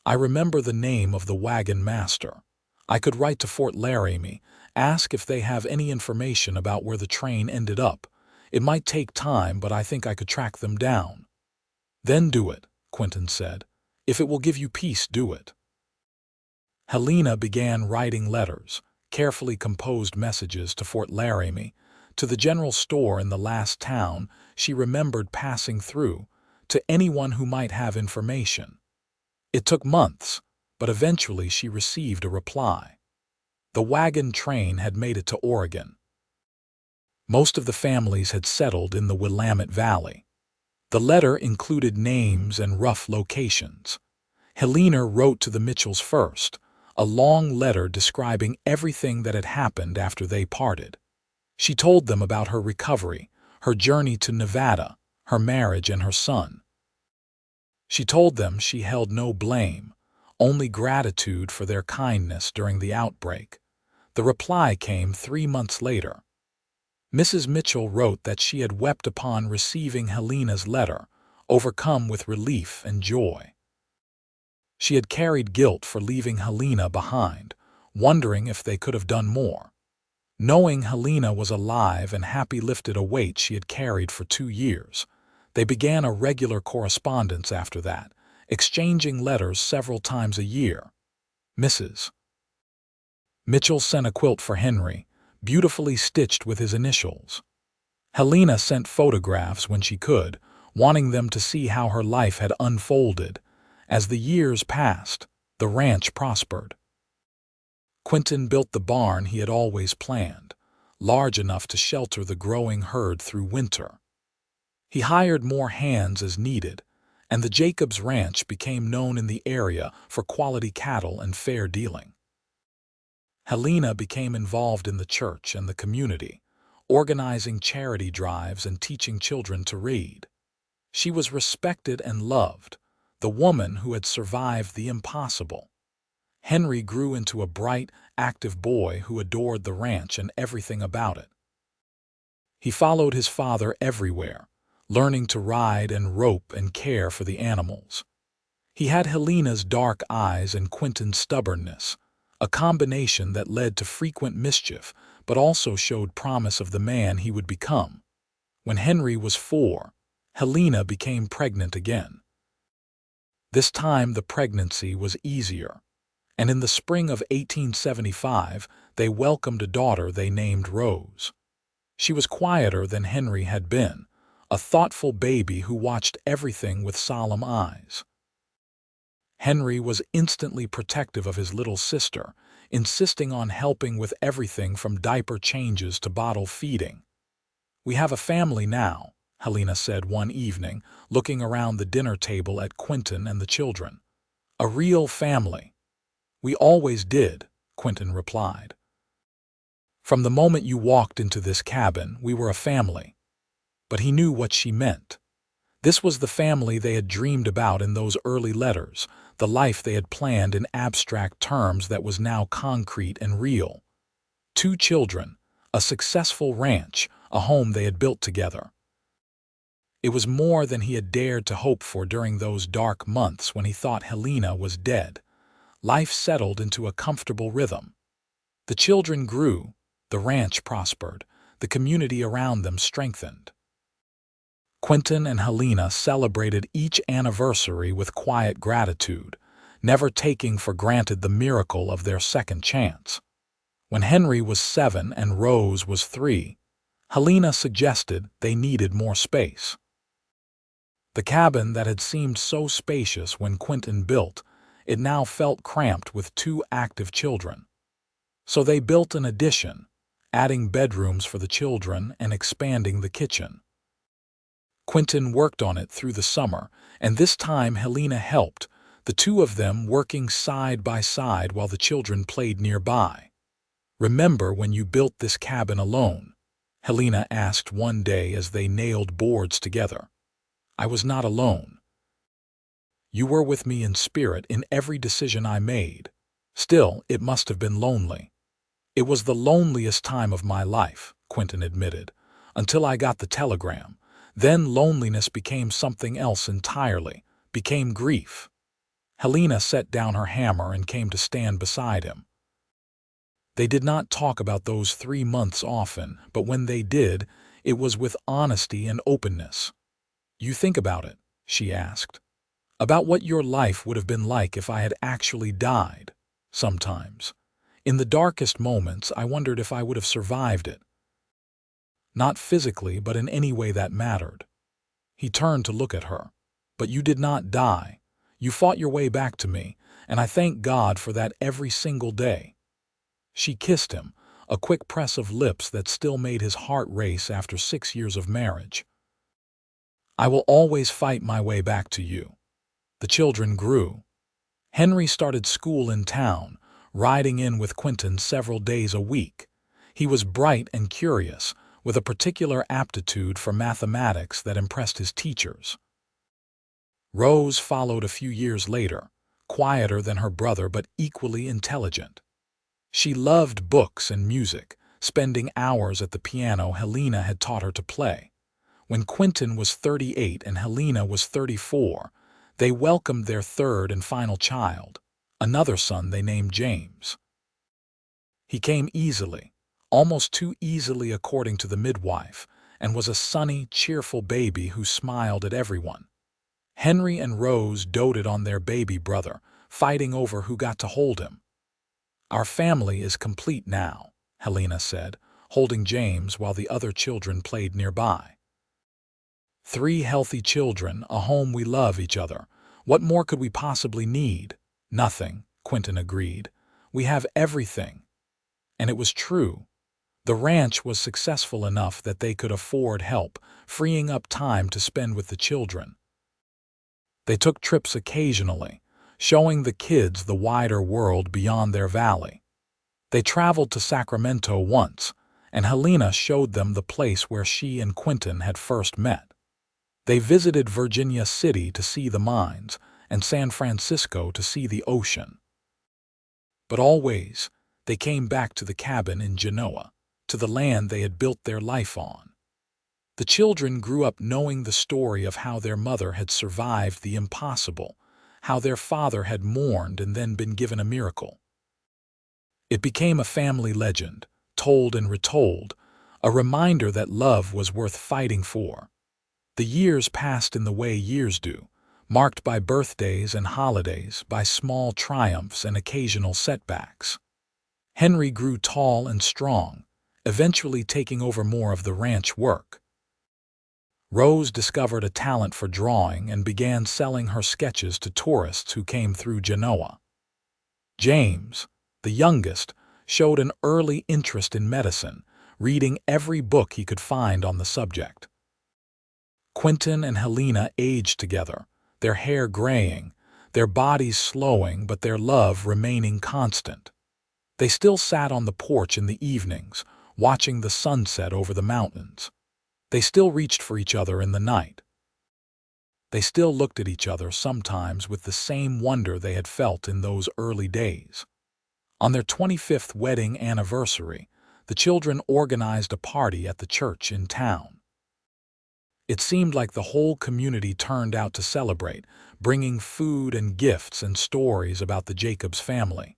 "I remember the name of the wagon master. I could write to Fort Laramie, ask if they have any information about where the train ended up. It might take time, but I think I could track them down." "Then do it," Quinton said. "If it will give you peace, do it." Helena began writing letters, carefully composed messages to Fort Laramie, to the general store in the last town she remembered passing through, to anyone who might have information. It took months, but eventually she received a reply. The wagon train had made it to Oregon. Most of the families had settled in the Willamette Valley. The letter included names and rough locations. Helena wrote to the Mitchells first, a long letter describing everything that had happened after they parted. She told them about her recovery, her journey to Nevada, her marriage and her son. She told them she held no blame, only gratitude for their kindness during the outbreak. The reply came 3 months later. Mrs. Mitchell wrote that she had wept upon receiving Helena's letter, overcome with relief and joy. She had carried guilt for leaving Helena behind, wondering if they could have done more. Knowing Helena was alive and happy lifted a weight she had carried for 2 years. They began a regular correspondence after that, exchanging letters several times a year. Mrs. Mitchell sent a quilt for Henry, beautifully stitched with his initials. Helena sent photographs when she could, wanting them to see how her life had unfolded. As the years passed, the ranch prospered. Quinton built the barn he had always planned, large enough to shelter the growing herd through winter. He hired more hands as needed, and the Jacobs Ranch became known in the area for quality cattle and fair dealing. Helena became involved in the church and the community, organizing charity drives and teaching children to read. She was respected and loved, the woman who had survived the impossible. Henry grew into a bright, active boy who adored the ranch and everything about it. He followed his father everywhere, learning to ride and rope and care for the animals. He had Helena's dark eyes and Quinton's stubbornness, a combination that led to frequent mischief but also showed promise of the man he would become. When Henry was 4, Helena became pregnant again. This time the pregnancy was easier, and in the spring of 1875 they welcomed a daughter they named Rose. She was quieter than Henry had been, a thoughtful baby who watched everything with solemn eyes. Henry was instantly protective of his little sister, insisting on helping with everything from diaper changes to bottle feeding. "We have a family now," Helena said one evening, looking around the dinner table at Quinton and the children. "A real family." "We always did," Quinton replied. "From the moment you walked into this cabin, we were a family." But he knew what she meant. This was the family they had dreamed about in those early letters, the life they had planned in abstract terms that was now concrete and real. 2 children, a successful ranch, a home they had built together. It was more than he had dared to hope for during those dark months when he thought Helena was dead. Life settled into a comfortable rhythm. The children grew, the ranch prospered, the community around them strengthened. Quinton and Helena celebrated each anniversary with quiet gratitude, never taking for granted the miracle of their second chance. When Henry was 7 and Rose was 3, Helena suggested they needed more space. The cabin that had seemed so spacious when Quinton built, it now felt cramped with 2 active children. So they built an addition, adding bedrooms for the children and expanding the kitchen. Quinton worked on it through the summer, and this time Helena helped, the 2 of them working side by side while the children played nearby. "Remember when you built this cabin alone?" Helena asked one day as they nailed boards together. "I was not alone. You were with me in spirit in every decision I made. Still, it must have been lonely." "It was the loneliest time of my life," Quinton admitted, "until I got the telegram. Then loneliness became something else entirely, became grief." Helena set down her hammer and came to stand beside him. They did not talk about those 3 months often, but when they did, it was with honesty and openness. "You think about it," she asked, "about what your life would have been like if I had actually died. Sometimes, in the darkest moments, I wondered if I would have survived it. Not physically, but in any way that mattered." He turned to look at her. "But you did not die. You fought your way back to me, and I thank God for that every single day." She kissed him, a quick press of lips that still made his heart race after 6 years of marriage. "I will always fight my way back to you." The children grew. Henry started school in town, riding in with Quinton several days a week. He was bright and curious, with a particular aptitude for mathematics that impressed his teachers. Rose followed a few years later, quieter than her brother but equally intelligent. She loved books and music, spending hours at the piano Helena had taught her to play. When Quinton was 38 and Helena was 34, they welcomed their 3rd and final child, another son they named James. He came easily, almost too easily according to the midwife, and was a sunny, cheerful baby who smiled at everyone. Henry and Rose doted on their baby brother, fighting over who got to hold him. "Our family is complete now," Helena said, holding James while the other children played nearby. "3 healthy children, a home we love each other. What more could we possibly need?" "Nothing," Quinton agreed. "We have everything." And it was true. The ranch was successful enough that they could afford help, freeing up time to spend with the children. They took trips occasionally, showing the kids the wider world beyond their valley. They traveled to Sacramento once, and Helena showed them the place where she and Quinton had first met. They visited Virginia City to see the mines, and San Francisco to see the ocean. But always, they came back to the cabin in Genoa, to the land they had built their life on. The children grew up knowing the story of how their mother had survived the impossible, how their father had mourned and then been given a miracle. It became a family legend, told and retold, a reminder that love was worth fighting for. The years passed in the way years do, marked by birthdays and holidays, by small triumphs and occasional setbacks. Henry grew tall and strong, eventually taking over more of the ranch work. Rose discovered a talent for drawing and began selling her sketches to tourists who came through Genoa. James, the youngest, showed an early interest in medicine, reading every book he could find on the subject. Quinton and Helena aged together, their hair graying, their bodies slowing but their love remaining constant. They still sat on the porch in the evenings, watching the sunset over the mountains. They still reached for each other in the night. They still looked at each other sometimes with the same wonder they had felt in those early days. On their 25th wedding anniversary, the children organized a party at the church in town. It seemed like the whole community turned out to celebrate, bringing food and gifts and stories about the Jacobs family.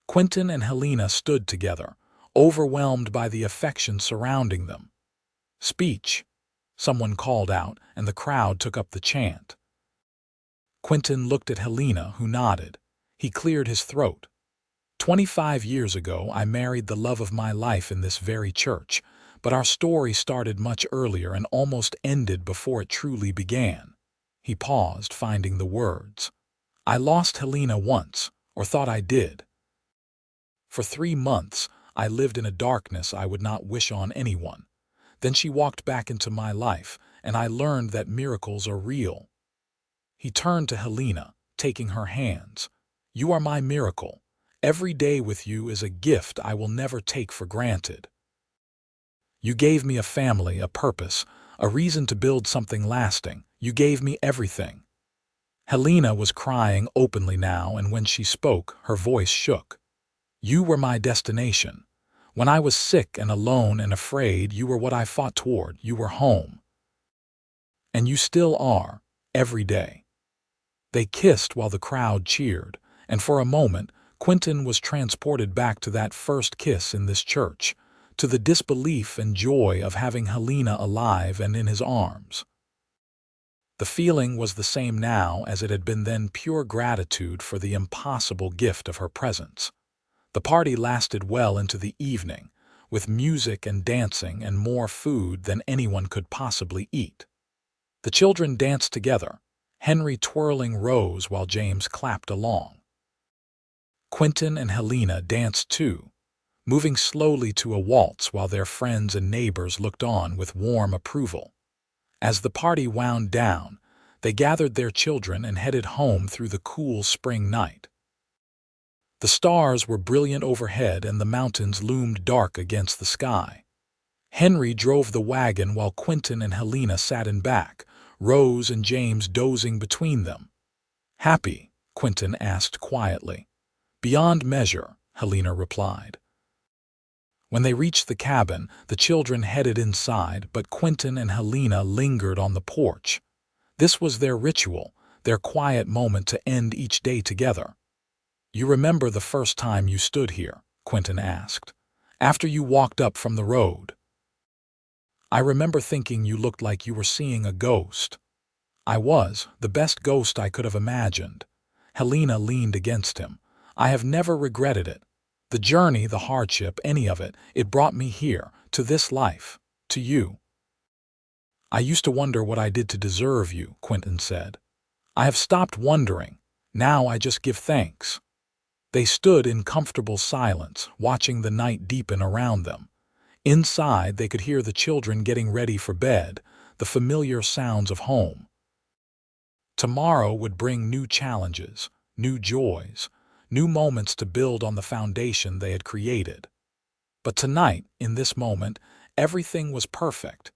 Quinton and Helena stood together, overwhelmed by the affection surrounding them. "Speech," someone called out, and the crowd took up the chant. Quinton looked at Helena, who nodded. He cleared his throat. 25 years ago, I married the love of my life in this very church, but our story started much earlier and almost ended before it truly began." He paused, finding the words. "I lost Helena once, or thought I did. For 3 months, I lived in a darkness I would not wish on anyone. Then she walked back into my life, and I learned that miracles are real." He turned to Helena, taking her hands. "You are my miracle. Every day with you is a gift I will never take for granted. You gave me a family, a purpose, a reason to build something lasting. You gave me everything." Helena was crying openly now, and when she spoke, her voice shook. "You were my destination. When I was sick and alone and afraid, you were what I fought toward. You were home. And you still are, every day." They kissed while the crowd cheered, and for a moment, Quinton was transported back to that first kiss in this church, to the disbelief and joy of having Helena alive and in his arms. The feeling was the same now as it had been then, pure gratitude for the impossible gift of her presence. The party lasted well into the evening, with music and dancing and more food than anyone could possibly eat. The children danced together, Henry twirling Rose while James clapped along. Quinton and Helena danced too, moving slowly to a waltz while their friends and neighbors looked on with warm approval. As the party wound down, they gathered their children and headed home through the cool spring night. The stars were brilliant overhead and the mountains loomed dark against the sky. Henry drove the wagon while Quinton and Helena sat in back, Rose and James dozing between them. "Happy?" Quinton asked quietly. "Beyond measure," Helena replied. When they reached the cabin, the children headed inside, but Quinton and Helena lingered on the porch. This was their ritual, their quiet moment to end each day together. "You remember the first time you stood here?" Quinton asked. "After you walked up from the road." "I remember thinking you looked like you were seeing a ghost." I was, the best ghost I could have imagined. Helena leaned against him. I have never regretted it. The journey, the hardship, any of it, it brought me here, to this life, to you. I used to wonder what I did to deserve you, Quinton said. I have stopped wondering. Now I just give thanks. They stood in comfortable silence, watching the night deepen around them. Inside, they could hear the children getting ready for bed, the familiar sounds of home. Tomorrow would bring new challenges, new joys, new moments to build on the foundation they had created. But tonight, in this moment, everything was perfect.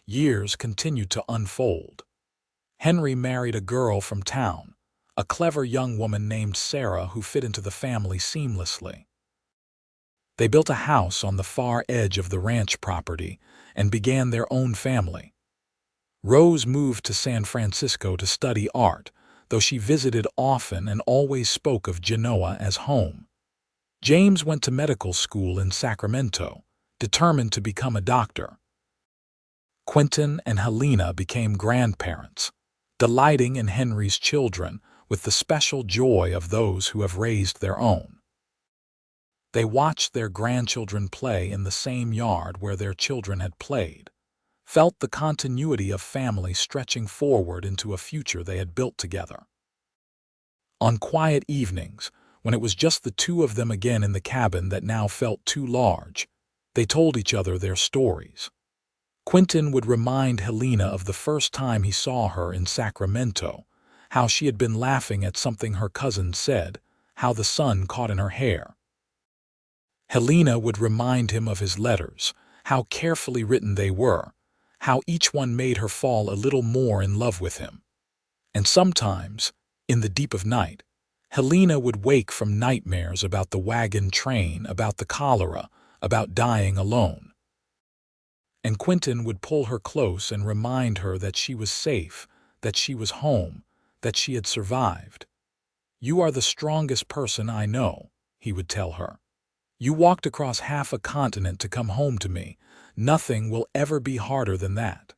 Years continued to unfold. Henry married a girl from town, a clever young woman named Sarah who fit into the family seamlessly. They built a house on the far edge of the ranch property and began their own family. Rose moved to San Francisco to study art, though she visited often and always spoke of Genoa as home. James went to medical school in Sacramento, determined to become a doctor. Quinton and Helena became grandparents, delighting in Henry's children with the special joy of those who have raised their own. They watched their grandchildren play in the same yard where their children had played, felt the continuity of family stretching forward into a future they had built together. On quiet evenings, when it was just the two of them again in the cabin that now felt too large, they told each other their stories. Quinton would remind Helena of the first time he saw her in Sacramento, how she had been laughing at something her cousin said, how the sun caught in her hair. Helena would remind him of his letters, how carefully written they were, how each one made her fall a little more in love with him. And sometimes, in the deep of night, Helena would wake from nightmares about the wagon train, about the cholera, about dying alone. And Quinton would pull her close and remind her that she was safe, that she was home, that she had survived. "You are the strongest person I know," he would tell her. "You walked across half a continent to come home to me. Nothing will ever be harder than that."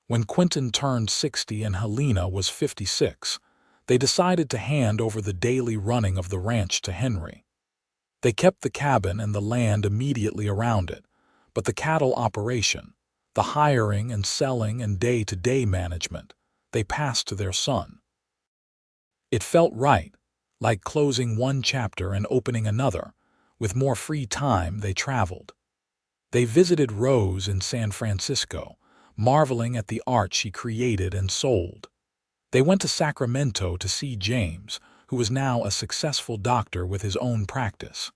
When Quinton turned 60 and Helena was 56, they decided to hand over the daily running of the ranch to Henry. They kept the cabin and the land immediately around it, but the cattle operation, the hiring and selling and day-to-day management, they passed to their son. It felt right, like closing one chapter and opening another. With more free time, they traveled. They visited Rose in San Francisco, marveling at the art she created and sold. They went to Sacramento to see James, who was now a successful doctor with his own practice.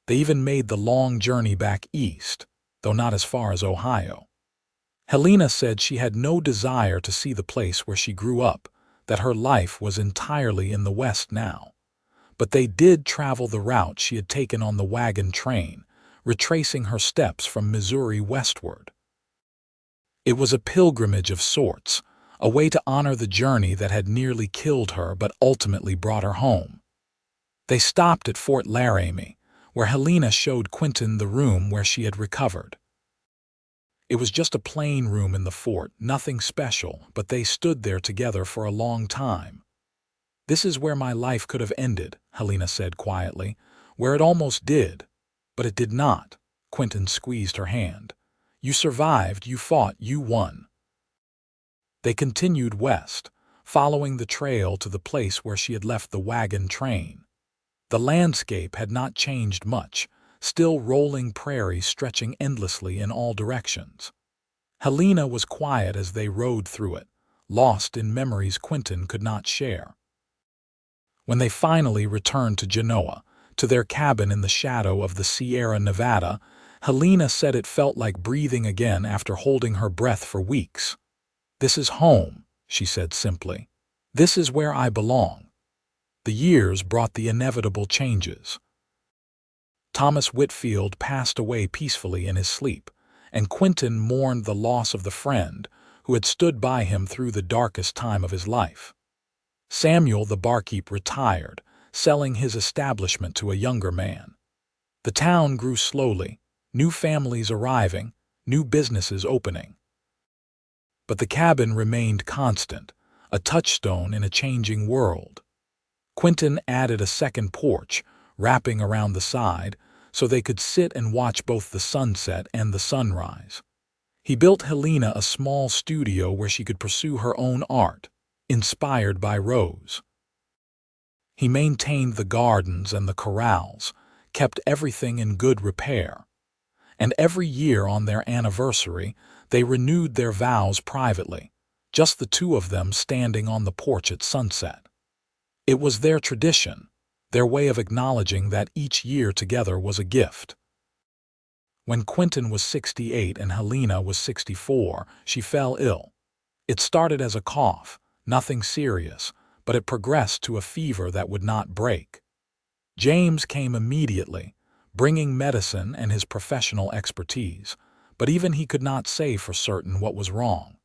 They even made the long journey back east, though not as far as Ohio. Helena said she had no desire to see the place where she grew up, that her life was entirely in the West now. But they did travel the route she had taken on the wagon train, retracing her steps from Missouri westward. It was a pilgrimage of sorts, a way to honor the journey that had nearly killed her but ultimately brought her home. They stopped at Fort Laramie, where Helena showed Quinton the room where she had recovered. It was just a plain room in the fort, nothing special, but they stood there together for a long time. "This is where my life could have ended," Helena said quietly, "where it almost did. But it did not." Quinton squeezed her hand. "You survived, you fought, you won." They continued west, following the trail to the place where she had left the wagon train. The landscape had not changed much, still rolling prairies stretching endlessly in all directions. Helena was quiet as they rode through it, lost in memories Quinton could not share. When they finally returned to Genoa, to their cabin in the shadow of the Sierra Nevada, Helena said it felt like breathing again after holding her breath for weeks. "This is home," she said simply. "This is where I belong." The years brought the inevitable changes. Thomas Whitfield passed away peacefully in his sleep, and Quinton mourned the loss of the friend who had stood by him through the darkest time of his life. Samuel the barkeep retired, selling his establishment to a younger man. The town grew slowly, new families arriving, new businesses opening. But the cabin remained constant, a touchstone in a changing world. Quinton added a second porch, wrapping around the side, so they could sit and watch both the sunset and the sunrise. He built Helena a small studio where she could pursue her own art, inspired by Rose. He maintained the gardens and the corrals, kept everything in good repair. And every year on their anniversary, they renewed their vows privately, just the two of them standing on the porch at sunset. It was their tradition, their way of acknowledging that each year together was a gift. When Quinton was 68 and Helena was 64, she fell ill. It started as a cough, nothing serious, but it progressed to a fever that would not break. James came immediately, bringing medicine and his professional expertise, but even he could not say for certain what was wrong.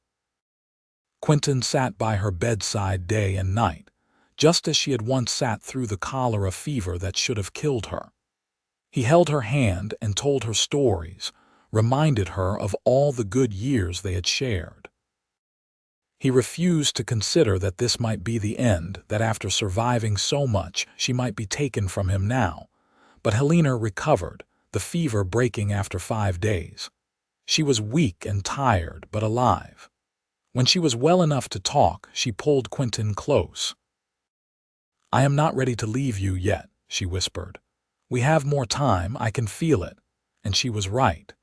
Quinton sat by her bedside day and night, just as she had once sat through the cholera fever that should have killed her. He held her hand and told her stories, reminded her of all the good years they had shared. He refused to consider that this might be the end, that after surviving so much, she might be taken from him now. But Helena recovered, the fever breaking after 5 days. She was weak and tired, but alive. When she was well enough to talk, she pulled Quinton close. "I am not ready to leave you yet," she whispered. "We have more time, I can feel it." And she was right.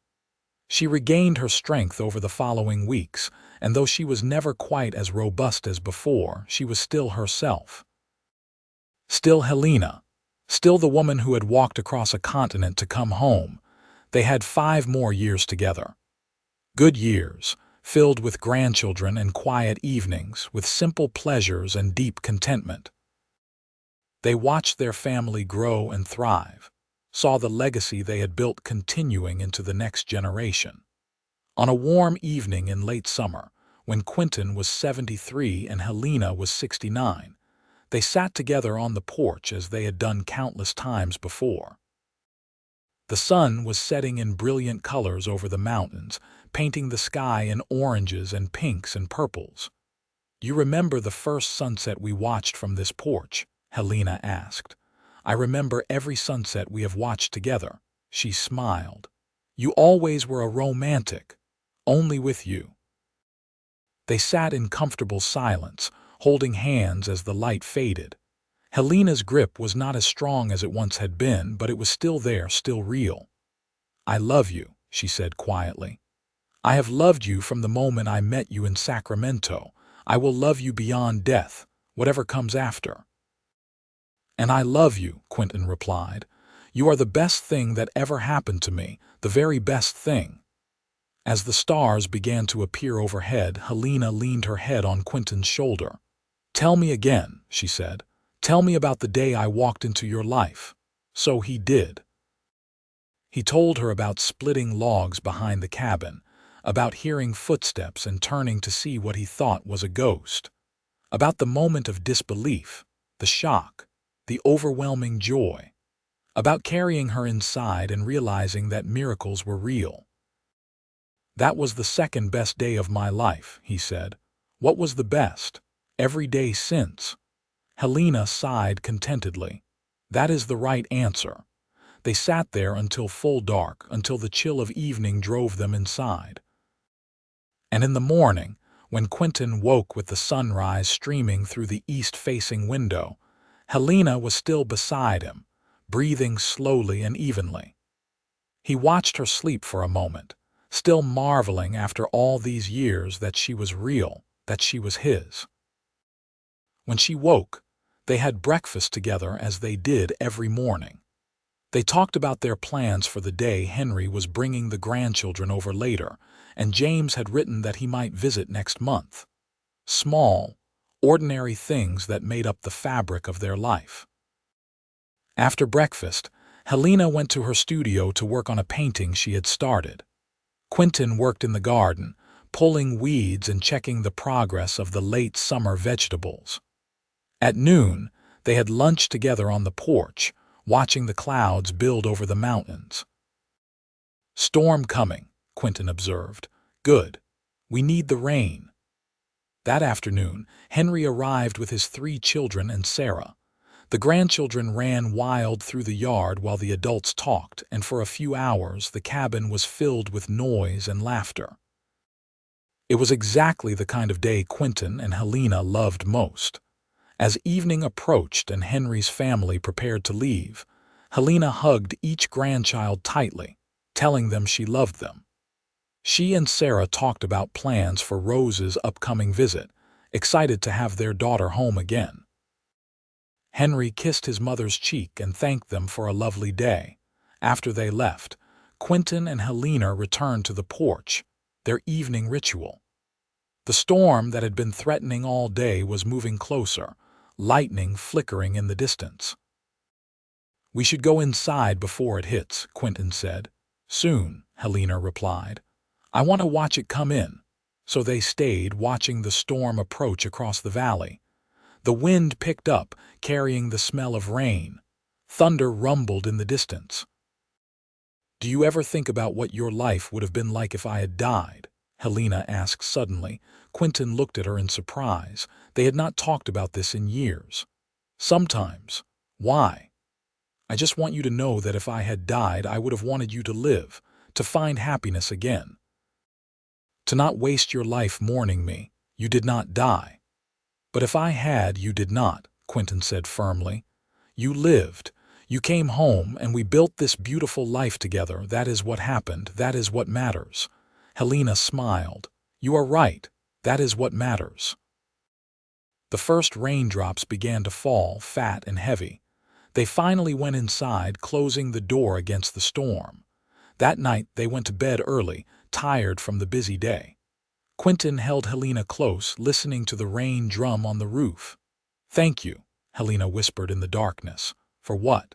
She regained her strength over the following weeks, and though she was never quite as robust as before, she was still herself. Still Helena. Still the woman who had walked across a continent to come home. They had 5 more years together. Good years, filled with grandchildren and quiet evenings, with simple pleasures and deep contentment. They watched their family grow and thrive, saw the legacy they had built continuing into the next generation. On a warm evening in late summer, when Quinton was 73 and Helena was 69, they sat together on the porch as they had done countless times before. The sun was setting in brilliant colors over the mountains, painting the sky in oranges and pinks and purples. "You remember the first sunset we watched from this porch?" Helena asked. "I remember every sunset we have watched together." She smiled. "You always were a romantic, only with you." They sat in comfortable silence, holding hands as the light faded. Helena's grip was not as strong as it once had been, but it was still there, still real. "I love you," she said quietly. "I have loved you from the moment I met you in Sacramento. I will love you beyond death, whatever comes after." "And I love you," Quinton replied. "You are the best thing that ever happened to me, the very best thing." As the stars began to appear overhead, Helena leaned her head on Quinton's shoulder. "Tell me again," she said. "Tell me about the day I walked into your life." So he did. He told her about splitting logs behind the cabin, about hearing footsteps and turning to see what he thought was a ghost, about the moment of disbelief, the shock, the overwhelming joy, about carrying her inside and realizing that miracles were real. "That was the second best day of my life," he said. "What was the best? Every day since." Helena sighed contentedly. "That is the right answer." They sat there until full dark, until the chill of evening drove them inside. And in the morning, when Quinton woke with the sunrise streaming through the east-facing window, Helena was still beside him, breathing slowly and evenly. He watched her sleep for a moment, still marveling after all these years that she was real, that she was his. When she woke, they had breakfast together as they did every morning. They talked about their plans for the day. Henry was bringing the grandchildren over later, and James had written that he might visit next month. Small, ordinary things that made up the fabric of their life. After breakfast, Helena went to her studio to work on a painting she had started. Quinton worked in the garden, pulling weeds and checking the progress of the late summer vegetables. At noon, they had lunch together on the porch, watching the clouds build over the mountains. "Storm coming," Quinton observed. "Good. We need the rain." That afternoon, Henry arrived with his 3 children and Sarah. The grandchildren ran wild through the yard while the adults talked, and for a few hours the cabin was filled with noise and laughter. It was exactly the kind of day Quinton and Helena loved most. As evening approached and Henry's family prepared to leave, Helena hugged each grandchild tightly, telling them she loved them. She and Sarah talked about plans for Rose's upcoming visit, excited to have their daughter home again. Henry kissed his mother's cheek and thanked them for a lovely day. After they left, Quinton and Helena returned to the porch, their evening ritual. The storm that had been threatening all day was moving closer, lightning flickering in the distance. "We should go inside before it hits," Quinton said. "Soon," Helena replied. "I want to watch it come in." So they stayed, watching the storm approach across the valley. The wind picked up, carrying the smell of rain. Thunder rumbled in the distance. "Do you ever think about what your life would have been like if I had died?" Helena asked suddenly. Quinton looked at her in surprise. They had not talked about this in years. "Sometimes." "Why?" "I just want you to know that if I had died, I would have wanted you to live, to find happiness again. To not waste your life mourning me. You did not die." "But if I had, you did not," Quinton said firmly. "You lived. You came home, and we built this beautiful life together. That is what happened. That is what matters." Helena smiled. "You are right. That is what matters." The first raindrops began to fall, fat and heavy. They finally went inside, closing the door against the storm. That night they went to bed early, tired from the busy day. Quinton held Helena close, listening to the rain drum on the roof. "Thank you," Helena whispered in the darkness. "For what?"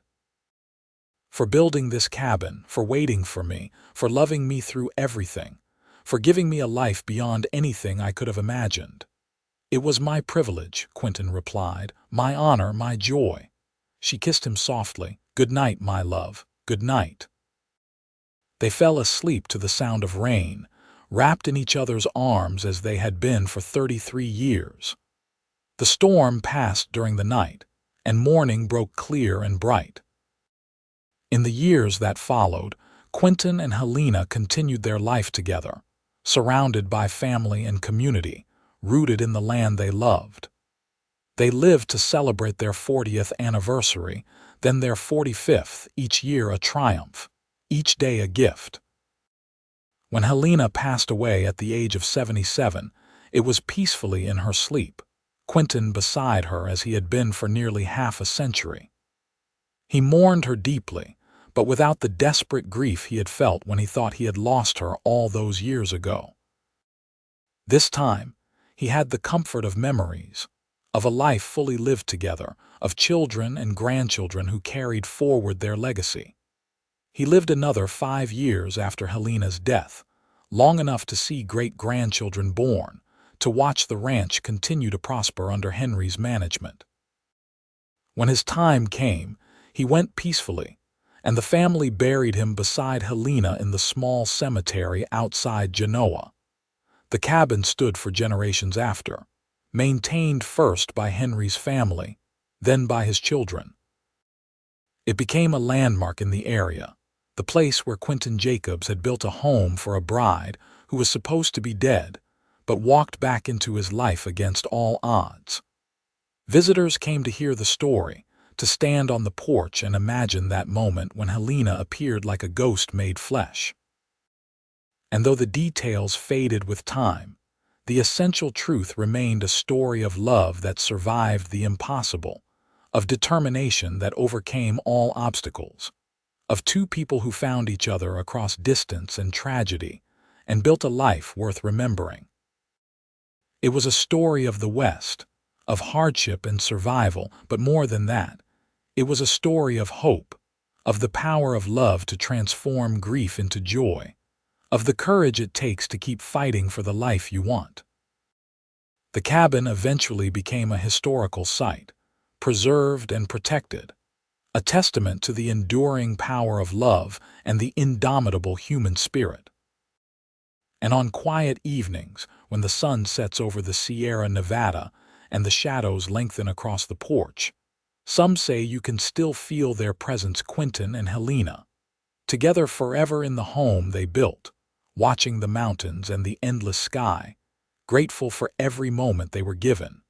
"For building this cabin, for waiting for me, for loving me through everything, for giving me a life beyond anything I could have imagined." "It was my privilege," Quinton replied, "my honor, my joy." She kissed him softly. "Good night, my love. Good night." They fell asleep to the sound of rain, wrapped in each other's arms as they had been for 33 years. The storm passed during the night, and morning broke clear and bright. In the years that followed, Quinton and Helena continued their life together, surrounded by family and community, rooted in the land they loved. They lived to celebrate their 40th anniversary, then their 45th, each year a triumph, each day a gift. When Helena passed away at the age of 77, it was peacefully in her sleep, Quinton beside her as he had been for nearly half a century. He mourned her deeply, but without the desperate grief he had felt when he thought he had lost her all those years ago. This time, he had the comfort of memories, of a life fully lived together, of children and grandchildren who carried forward their legacy. He lived another 5 years after Helena's death, long enough to see great-grandchildren born, to watch the ranch continue to prosper under Henry's management. When his time came, he went peacefully, and the family buried him beside Helena in the small cemetery outside Genoa. The cabin stood for generations after, maintained first by Henry's family, then by his children. It became a landmark in the area, the place where Quinton Jacobs had built a home for a bride who was supposed to be dead, but walked back into his life against all odds. Visitors came to hear the story, to stand on the porch and imagine that moment when Helena appeared like a ghost made flesh. And though the details faded with time, the essential truth remained a story of love that survived the impossible, of determination that overcame all obstacles, of 2 people who found each other across distance and tragedy and built a life worth remembering. It was a story of the West, of hardship and survival, but more than that, it was a story of hope, of the power of love to transform grief into joy, of the courage it takes to keep fighting for the life you want. The cabin eventually became a historical site, preserved and protected, a testament to the enduring power of love and the indomitable human spirit. And on quiet evenings, when the sun sets over the Sierra Nevada and the shadows lengthen across the porch, some say you can still feel their presence, Quinton and Helena, together forever in the home they built, watching the mountains and the endless sky, grateful for every moment they were given.